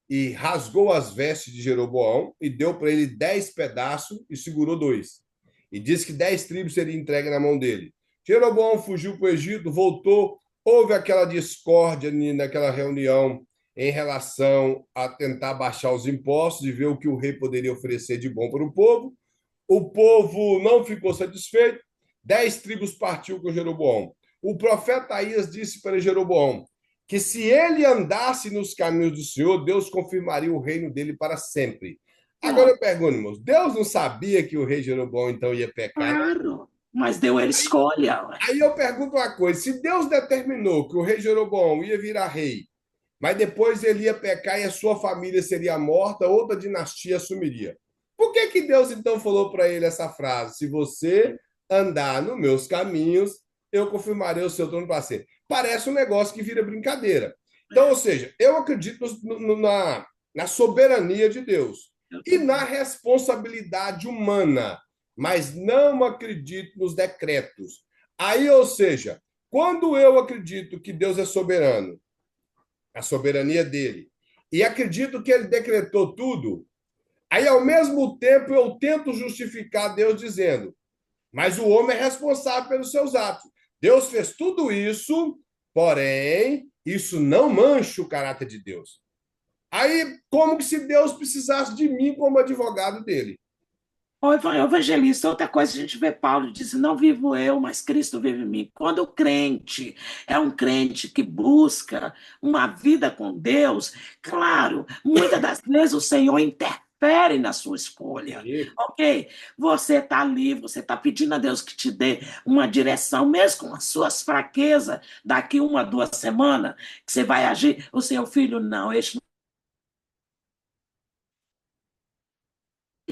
e rasgou as vestes de Jeroboão e deu para ele 10 pedaços e segurou dois. E disse que 10 tribos seriam entregues na mão dele. Jeroboão fugiu para o Egito, voltou, houve aquela discórdia naquela reunião em relação a tentar baixar os impostos e ver o que o rei poderia oferecer de bom para o povo. O povo não ficou satisfeito, 10 tribos partiu com Jeroboão. O profeta Aías disse para Jeroboão que se ele andasse nos caminhos do Senhor, Deus confirmaria o reino dele para sempre. Agora Pronto, eu pergunto, irmãos, Deus não sabia que o rei Jeroboão então ia pecar, não? claro. Mas deu ele escolha, ué. Aí eu pergunto uma coisa: se Deus determinou que o rei Jeroboão ia virar rei, mas depois ele ia pecar e a sua família seria morta, outra dinastia assumiria. Por que que Deus então falou para ele essa frase? Se você andar nos meus caminhos, eu confirmarei o seu trono para sempre. Parece um negócio que vira brincadeira. Então, ou É, seja, eu acredito na soberania de Deus eu e na também. responsabilidade humana, mas não acredito nos decretos. Aí, ou seja, quando eu acredito que Deus é soberano, a soberania dele, e acredito que ele decretou tudo, aí ao mesmo tempo eu tento justificar Deus dizendo: mas o homem é responsável pelos seus atos. Deus fez tudo isso, porém, isso não mancha o caráter de Deus. Aí, como que se Deus precisasse de mim como advogado dele? O evangelista, outra coisa, a gente vê Paulo diz: não vivo eu, mas Cristo vive em mim. Quando o crente é um crente que busca uma vida com Deus, claro, muitas das vezes o Senhor interfere na sua escolha, Sim. ok? Você está ali, você está pedindo a Deus que te dê uma direção, mesmo com as suas fraquezas, daqui uma, 2 semanas, que você vai agir, o seu filho, não, este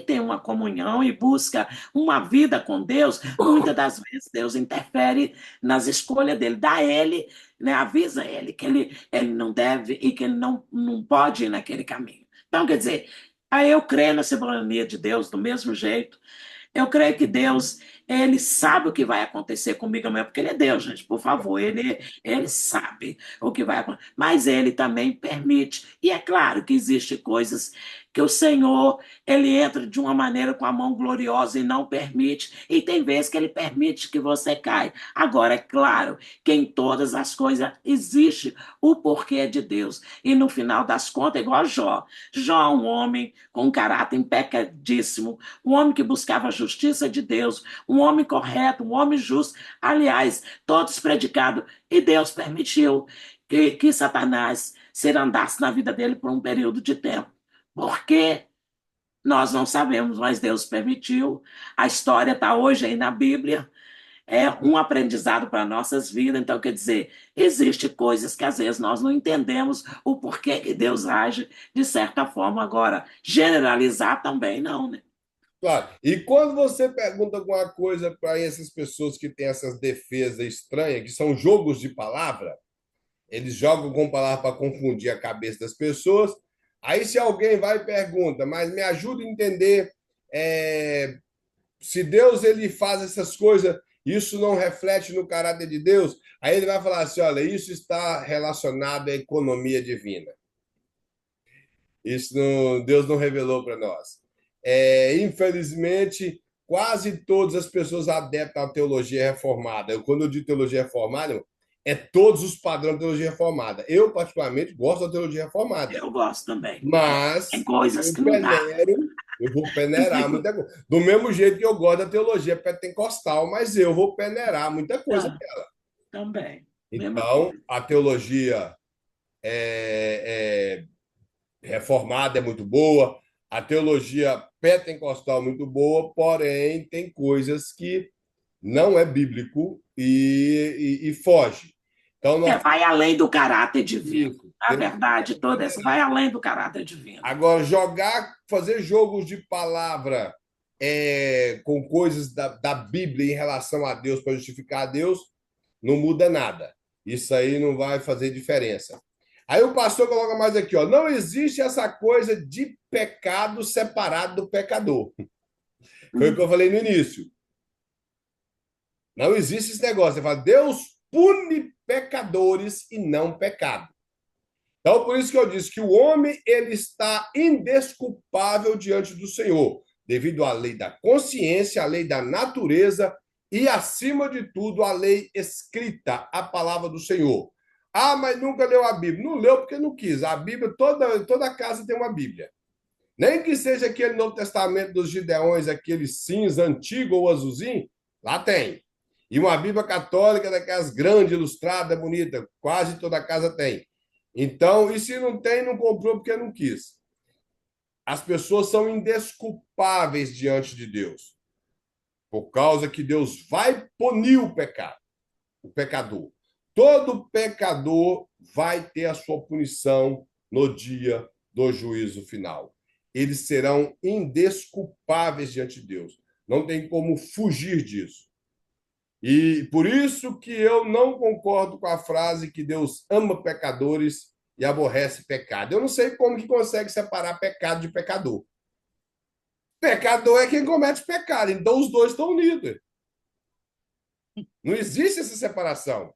tem uma comunhão e busca uma vida com Deus, muitas das vezes Deus interfere nas escolhas dele, dá a ele, né, avisa ele que ele não deve e que ele não pode ir naquele caminho. Então, quer dizer, aí eu creio na soberania de Deus do mesmo jeito. Eu creio que Deus, ele sabe o que vai acontecer comigo amanhã, porque ele é Deus, gente, por favor, ele sabe o que vai acontecer, mas ele também permite. E é claro que existem coisas que o Senhor, ele entra de uma maneira com a mão gloriosa e não permite, e tem vezes que ele permite que você caia. Agora, é claro que em todas as coisas existe o porquê de Deus, e no final das contas, é igual Jó. Jó é um homem com um caráter impecadíssimo, um homem que buscava a justiça de Deus, um homem correto, um homem justo. Aliás, todos predicados. E Deus permitiu que Satanás se andasse na vida dele por um período de tempo. Por quê? Nós não sabemos, mas Deus permitiu. A história está hoje aí na Bíblia. É um aprendizado para nossas vidas. Então, quer dizer, existem coisas que às vezes nós não entendemos o porquê que Deus age de certa forma. Agora, generalizar também não, né? Claro. E quando você pergunta alguma coisa para essas pessoas que têm essas defesas estranhas, que são jogos de palavra, eles jogam com palavra para confundir a cabeça das pessoas. Aí, se alguém vai e pergunta, mas me ajuda a entender se Deus ele faz essas coisas, isso não reflete no caráter de Deus? Aí ele vai falar assim: olha, isso está relacionado à economia divina. Isso não, Deus não revelou para nós. Infelizmente, quase todas as pessoas adeptas à teologia reformada. Quando eu digo teologia reformada, é todos os padrões da teologia reformada. Eu, particularmente, gosto da teologia reformada, Eu gosto também. Tem mas coisas que não dá. eu vou peneirar muita coisa. Do mesmo jeito que eu gosto da teologia pentecostal, mas eu vou peneirar muita coisa. Tá, também. Mesma Então, coisa. a teologia é, reformada é muito boa, a teologia pentecostal é muito boa, porém tem coisas que não é bíblico e foge. Então, nós Vai além do caráter divino. isso, A temos que verdade toda essa vai além do caráter divino. agora, fazer jogos de palavra com coisas da Bíblia em relação a Deus para justificar a Deus, não muda nada. Isso aí não vai fazer diferença. Aí o pastor coloca mais aqui, ó, não existe essa coisa de pecado separado do pecador. Foi o que eu falei no início. Não existe esse negócio. Você fala, Deus pune pecadores e não pecado. Então, por isso que eu disse que o homem ele está indesculpável diante do Senhor, devido à lei da consciência, à lei da natureza e, acima de tudo, à lei escrita, a palavra do Senhor. Ah, mas nunca leu a Bíblia. Não leu porque não quis. A Bíblia, toda casa tem uma Bíblia. Nem que seja aquele Novo Testamento dos Gideões, aquele cinza antigo ou azulzinho, lá tem. E uma Bíblia católica daquelas grandes, ilustrada, bonita, quase toda casa tem. Então, e se não tem, não comprou porque não quis. As pessoas são indesculpáveis diante de Deus, por causa que Deus vai punir o pecado, o pecador. Todo pecador vai ter a sua punição no dia do juízo final. Eles serão indesculpáveis diante de Deus. Não tem como fugir disso. E por isso que eu não concordo com a frase que Deus ama pecadores e aborrece pecado. Eu não sei como que consegue separar pecado de pecador. Pecador é quem comete pecado, então os dois estão unidos. Não existe essa separação.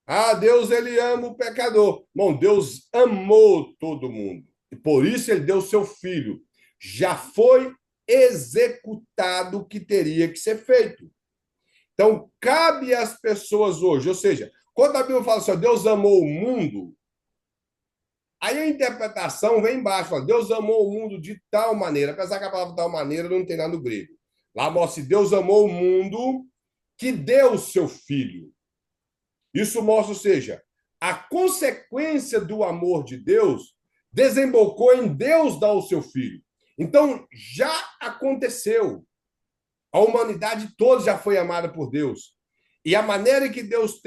Ah, Deus ele ama o pecador. Bom, Deus amou todo mundo. E por isso ele deu seu filho. Já foi executado o que teria que ser feito. Então, cabe às pessoas hoje, ou seja, quando a Bíblia fala assim, ó, Deus amou o mundo, aí a interpretação vem embaixo, fala, Deus amou o mundo de tal maneira, apesar que a palavra tal maneira não tem nada no grego. Lá mostra que Deus amou o mundo que deu o seu filho. Isso mostra, ou seja, a consequência do amor de Deus desembocou em Deus dar o seu filho. Então, já aconteceu. A humanidade toda já foi amada por Deus. E a maneira que Deus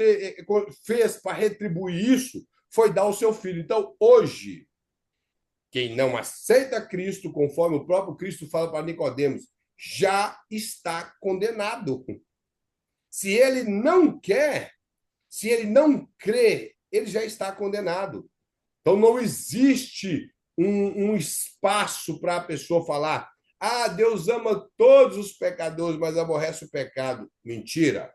fez para retribuir isso foi dar o seu filho. Então, hoje, quem não aceita Cristo, conforme o próprio Cristo fala para Nicodemos, já está condenado. Se ele não quer, se ele não crê, ele já está condenado. Então, não existe um espaço para a pessoa falar: ah, Deus ama todos os pecadores, mas aborrece o pecado. Mentira.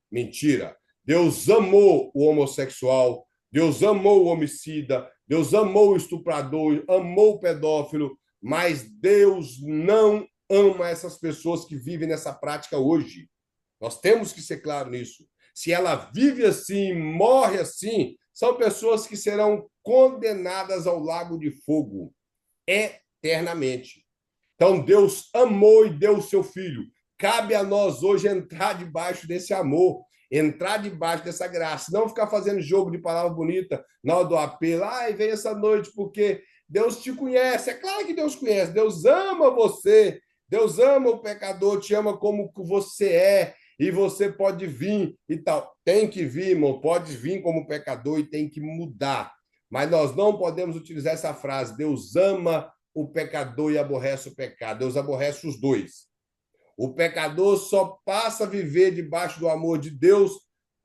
Mentira. Deus amou o homossexual, Deus amou o homicida, Deus amou o estuprador, amou o pedófilo, mas Deus não ama essas pessoas que vivem nessa prática hoje. Nós temos que ser claros nisso. Se ela vive assim, morre assim, são pessoas que serão condenadas ao lago de fogo eternamente. Então, Deus amou e deu o seu filho. Cabe a nós hoje entrar debaixo desse amor, entrar debaixo dessa graça, não ficar fazendo jogo de palavra bonita na hora do apelo. Ai, vem essa noite porque Deus te conhece. É claro que Deus conhece. Deus ama você. Deus ama o pecador, te ama como você é. E você pode vir e tal. Tem que vir, irmão. Pode vir como pecador e tem que mudar. Mas nós não podemos utilizar essa frase. Deus ama o pecador e aborrece o pecado. Deus aborrece os dois. O pecador só passa a viver debaixo do amor de Deus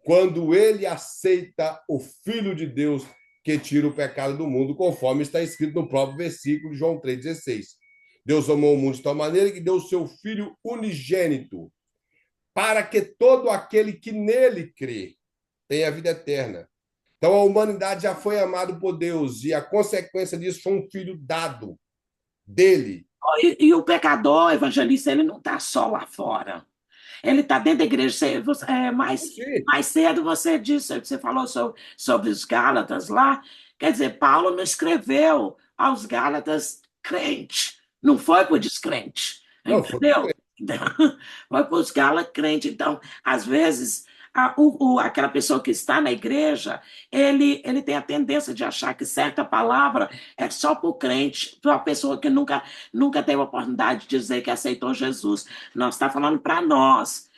quando ele aceita o Filho de Deus que tira o pecado do mundo, conforme está escrito no próprio versículo de João 3,16. Deus amou o mundo de tal maneira que deu o seu Filho unigênito, para que todo aquele que nele crê tenha vida eterna. Então a humanidade já foi amada por Deus e a consequência disso foi um filho dado dele. E o pecador evangelista, ele não está só lá fora. Ele está dentro da igreja. Mais cedo você disse, você falou sobre os Gálatas lá. Quer dizer, Paulo não escreveu aos Gálatas crente, não foi para o descrente, Não, entendeu? Foi para os Gálatas crente. Então, às vezes, aquela pessoa que está na igreja, ele tem a tendência de achar que certa palavra é só para o crente, para a pessoa que nunca teve a oportunidade de dizer que aceitou Jesus. Nós está falando para nós.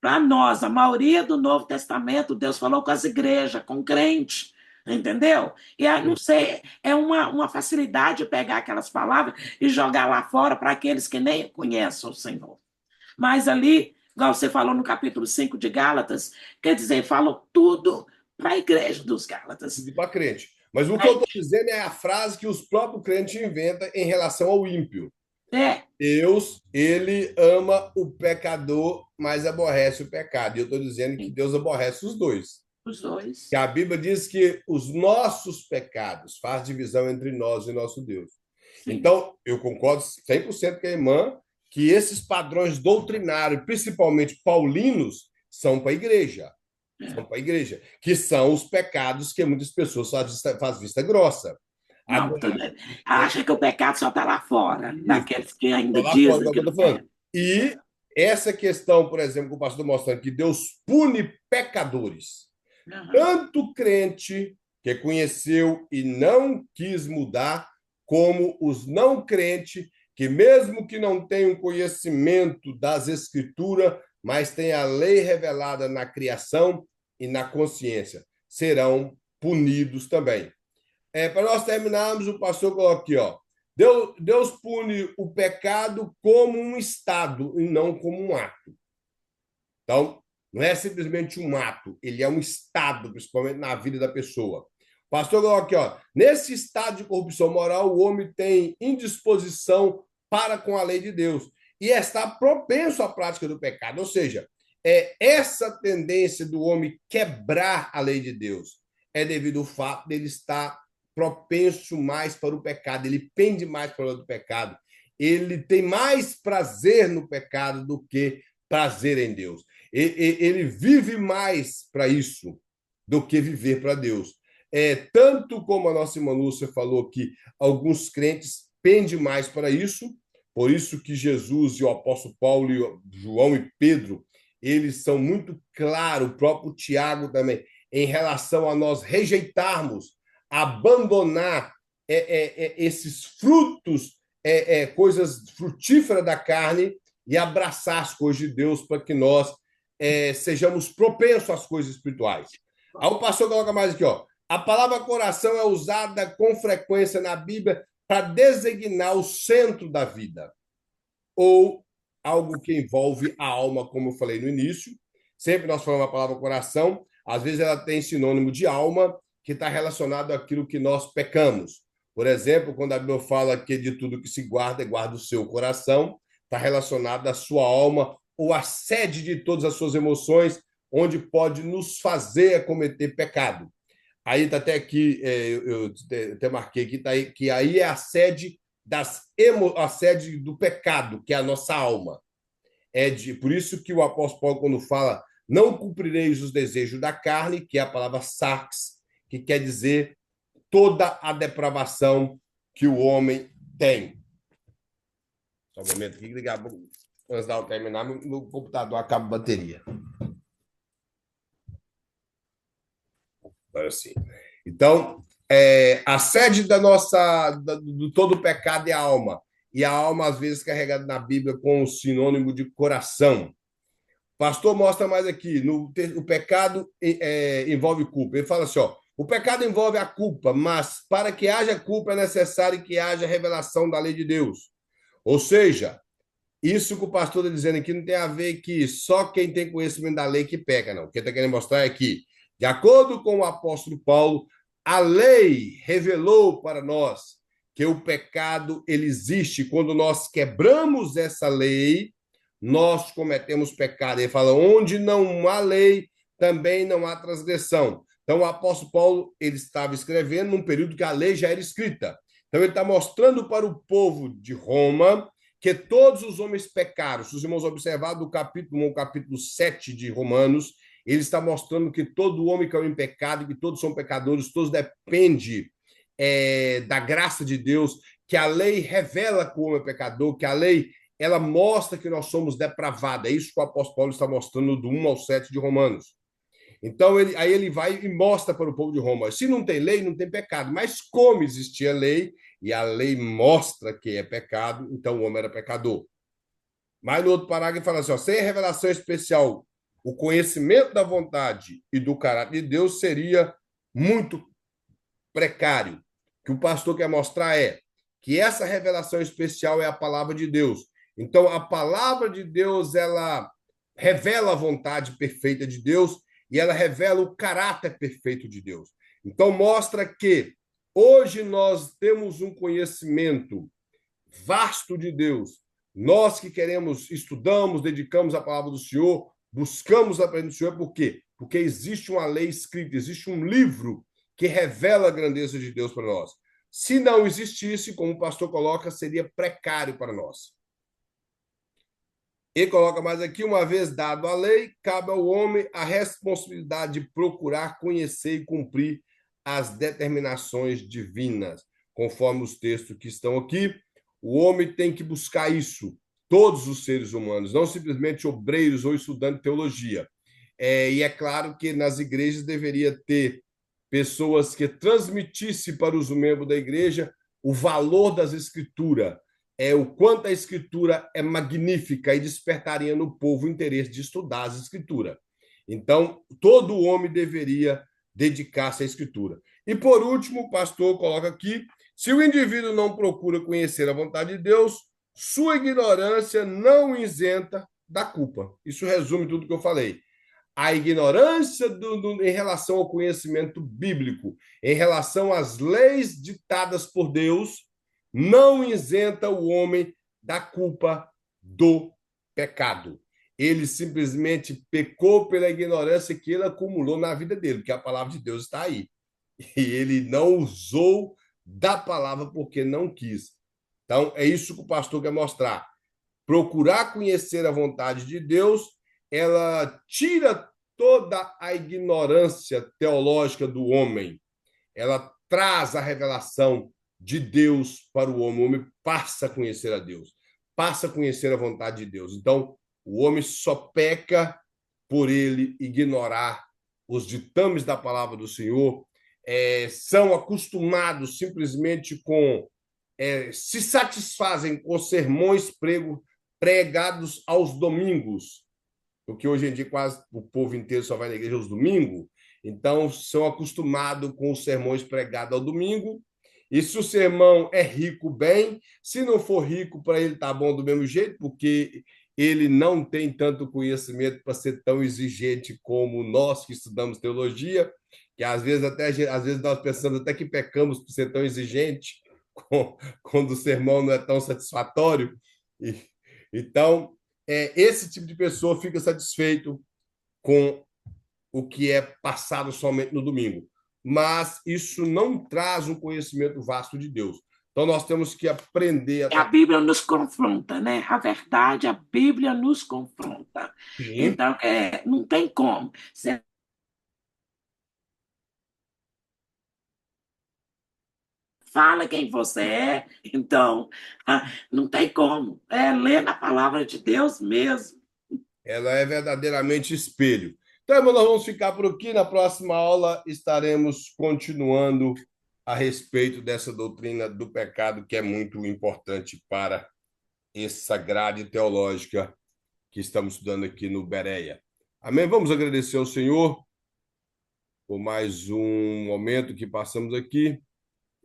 Para nós, a maioria do Novo Testamento, Deus falou com as igrejas, com crente, entendeu? E não sei, é uma facilidade pegar aquelas palavras e jogar lá fora para aqueles que nem conhecem o Senhor. Mas ali, igual você falou no capítulo 5 de Gálatas, quer dizer, falou tudo para a igreja dos Gálatas. Para crente. Mas o que eu estou dizendo é a frase que os próprios crentes inventam em relação ao ímpio. É. Deus, ele ama o pecador, mas aborrece o pecado. E eu estou dizendo que Deus aborrece os dois. Os dois. Que a Bíblia diz que os nossos pecados faz divisão entre nós e nosso Deus. Sim. Então, eu concordo 100% com a irmã que esses padrões doutrinários, principalmente paulinos, são para a igreja. São para a igreja. Que são os pecados que muitas pessoas fazem vista grossa. Não, acha que o pecado só está lá fora, daqueles que ainda dizem que não é. E essa questão, por exemplo, que o pastor mostrando que Deus pune pecadores. Tanto crente que conheceu e não quis mudar, como os não crentes que, mesmo que não tenham conhecimento das Escrituras, mas têm a lei revelada na criação e na consciência, serão punidos também. Para nós terminarmos, o pastor coloca aqui, ó, Deus pune o pecado como um estado e não como um ato. Então, não é simplesmente um ato, ele é um estado, principalmente na vida da pessoa. O pastor coloca aqui, ó, nesse estado de corrupção moral, o homem tem indisposição para com a lei de Deus e está propenso à prática do pecado. Ou seja, essa tendência do homem quebrar a lei de Deus é devido ao fato dele estar propenso mais para o pecado, ele pende mais para o lado do pecado, ele tem mais prazer no pecado do que prazer em Deus. Ele vive mais para isso do que viver para Deus. Tanto como a nossa irmã Lúcia falou que alguns crentes pendem mais para isso, por isso que Jesus e o apóstolo Paulo, e João e Pedro, eles são muito claros, o próprio Tiago também, em relação a nós rejeitarmos, abandonar esses frutos, coisas frutíferas da carne e abraçar as coisas de Deus para que nós sejamos propensos às coisas espirituais. Aí o pastor coloca mais aqui, ó. A palavra coração é usada com frequência na Bíblia para designar o centro da vida, ou algo que envolve a alma, como eu falei no início. Sempre nós falamos a palavra coração, às vezes ela tem sinônimo de alma, que está relacionado àquilo que nós pecamos. Por exemplo, quando a Bíblia fala que de tudo que se guarda, guarda o seu coração, está relacionado à sua alma, ou à sede de todas as suas emoções, onde pode nos fazer cometer pecado. Aí está até aqui, eu até marquei aqui, tá aí, que aí é a sede, a sede do pecado, que é a nossa alma. Por isso que o apóstolo Paulo, quando fala, não cumprireis os desejos da carne, que é a palavra sarx, que quer dizer toda a depravação que o homem tem. Só um momento aqui, ligar, antes de eu terminar, meu computador acaba a bateria. Agora sim. Então, a sede do todo pecado é a alma. E a alma, às vezes, carregada na Bíblia com o sinônimo de coração. O pastor mostra mais aqui, o pecado envolve culpa. Ele fala assim, ó, o pecado envolve a culpa, mas para que haja culpa é necessário que haja revelação da lei de Deus. Ou seja, isso que o pastor está dizendo aqui não tem a ver que só quem tem conhecimento da lei que peca, não. O que ele está querendo mostrar é que, de acordo com o apóstolo Paulo, a lei revelou para nós que o pecado ele existe. Quando nós quebramos essa lei, nós cometemos pecado. Ele fala, onde não há lei, também não há transgressão. Então, o apóstolo Paulo ele estava escrevendo num período que a lei já era escrita. Então, ele está mostrando para o povo de Roma que todos os homens pecaram. Se os irmãos observarem do capítulo 1 ao capítulo 7 de Romanos, ele está mostrando que todo homem caiu em pecado, que todos são pecadores, todos dependem da graça de Deus, que a lei revela que o homem é pecador, que a lei ela mostra que nós somos depravados. É isso que o apóstolo Paulo está mostrando do 1 ao 7 de Romanos. Então, aí ele vai e mostra para o povo de Roma, se não tem lei, não tem pecado. Mas como existia lei, e a lei mostra que é pecado, então o homem era pecador. Mas no outro parágrafo fala assim, ó, sem revelação especial o conhecimento da vontade e do caráter de Deus seria muito precário. O que o pastor quer mostrar é que essa revelação especial é a palavra de Deus. Então, a palavra de Deus, ela revela a vontade perfeita de Deus e ela revela o caráter perfeito de Deus. Então, mostra que hoje nós temos um conhecimento vasto de Deus. Nós que queremos, estudamos, dedicamos a palavra do Senhor, buscamos aprender do Senhor, por quê? Porque existe uma lei escrita, existe um livro que revela a grandeza de Deus para nós. Se não existisse, como o pastor coloca, seria precário para nós. E coloca mais aqui, uma vez dado a lei, cabe ao homem a responsabilidade de procurar conhecer e cumprir as determinações divinas, conforme os textos que estão aqui. O homem tem que buscar isso, todos os seres humanos, não simplesmente obreiros ou estudantes de teologia. E é claro que nas igrejas deveria ter pessoas que transmitissem para os membros da igreja o valor das escrituras, o quanto a escritura é magnífica e despertaria no povo o interesse de estudar as escrituras. Então, todo homem deveria dedicar-se à escritura. E, por último, o pastor coloca aqui, se o indivíduo não procura conhecer a vontade de Deus, sua ignorância não isenta da culpa. Isso resume tudo que eu falei. A ignorância em relação ao conhecimento bíblico, em relação às leis ditadas por Deus, não isenta o homem da culpa do pecado. Ele simplesmente pecou pela ignorância que ele acumulou na vida dele, porque a palavra de Deus está aí. E ele não usou da palavra porque não quis. Então, é isso que o pastor quer mostrar. Procurar conhecer a vontade de Deus, ela tira toda a ignorância teológica do homem. Ela traz a revelação de Deus para o homem. O homem passa a conhecer a Deus, passa a conhecer a vontade de Deus. Então, o homem só peca por ele ignorar os ditames da palavra do Senhor, são acostumados simplesmente com se satisfazem com sermões pregados aos domingos, porque hoje em dia quase o povo inteiro só vai na igreja aos domingos, então são acostumados com os sermões pregados ao domingo, e se o sermão é rico, bem, se não for rico, para ele tá bom do mesmo jeito, porque ele não tem tanto conhecimento para ser tão exigente como nós que estudamos teologia, que às vezes nós pensamos até que pecamos por ser tão exigente, quando o sermão não é tão satisfatório. Então, esse tipo de pessoa fica satisfeito com o que é passado somente no domingo. Mas isso não traz um conhecimento vasto de Deus. Então, nós temos que aprender. A Bíblia nos confronta, né? A verdade, a Bíblia nos confronta. Sim. Então, não tem como. Você fala quem você é, então não tem como. É ler na palavra de Deus mesmo. Ela é verdadeiramente espelho. Então, irmão, nós vamos ficar por aqui. Na próxima aula estaremos continuando a respeito dessa doutrina do pecado, que é muito importante para essa grade teológica que estamos estudando aqui no Bereia. Amém? Vamos agradecer ao Senhor por mais um momento que passamos aqui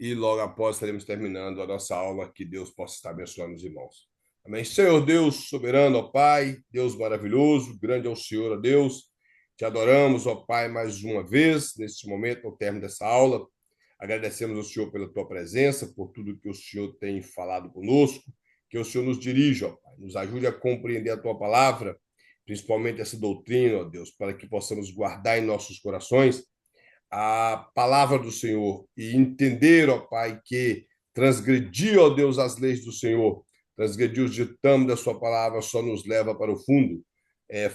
e logo após estaremos terminando a nossa aula. Que Deus possa estar abençoando os irmãos. Amém. Senhor Deus soberano, ó Pai, Deus maravilhoso, grande é o Senhor, ó Deus. Te adoramos, ó Pai, mais uma vez, neste momento, ao término dessa aula. Agradecemos ao Senhor pela tua presença, por tudo que o Senhor tem falado conosco, que o Senhor nos dirija, ó Pai, nos ajude a compreender a tua palavra, principalmente essa doutrina, ó Deus, para que possamos guardar em nossos corações a palavra do Senhor e entender, ó Pai, que transgredir, ó Deus, as leis do Senhor, transgredir os ditames da sua palavra só nos leva para o fundo.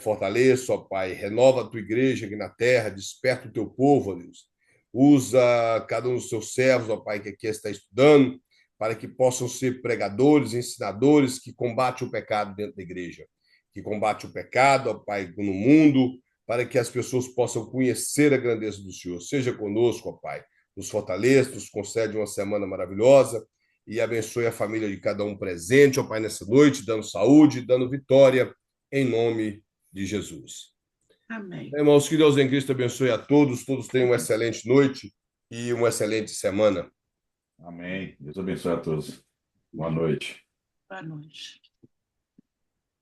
Fortaleça, ó Pai, renova a tua igreja aqui na terra, desperta o teu povo, ó Deus. Usa cada um dos seus servos, ó Pai, que aqui está estudando, para que possam ser pregadores, ensinadores que combatem o pecado dentro da igreja, que combate o pecado, ó Pai, no mundo, para que as pessoas possam conhecer a grandeza do Senhor. Seja conosco, ó Pai. Nos fortaleça, nos concede uma semana maravilhosa e abençoe a família de cada um presente, ó Pai, nessa noite, dando saúde, dando vitória, em nome de Jesus. Amém. Irmãos, que Deus em Cristo abençoe a todos, todos tenham uma excelente noite e uma excelente semana. Amém. Deus abençoe a todos. Boa noite. Boa noite.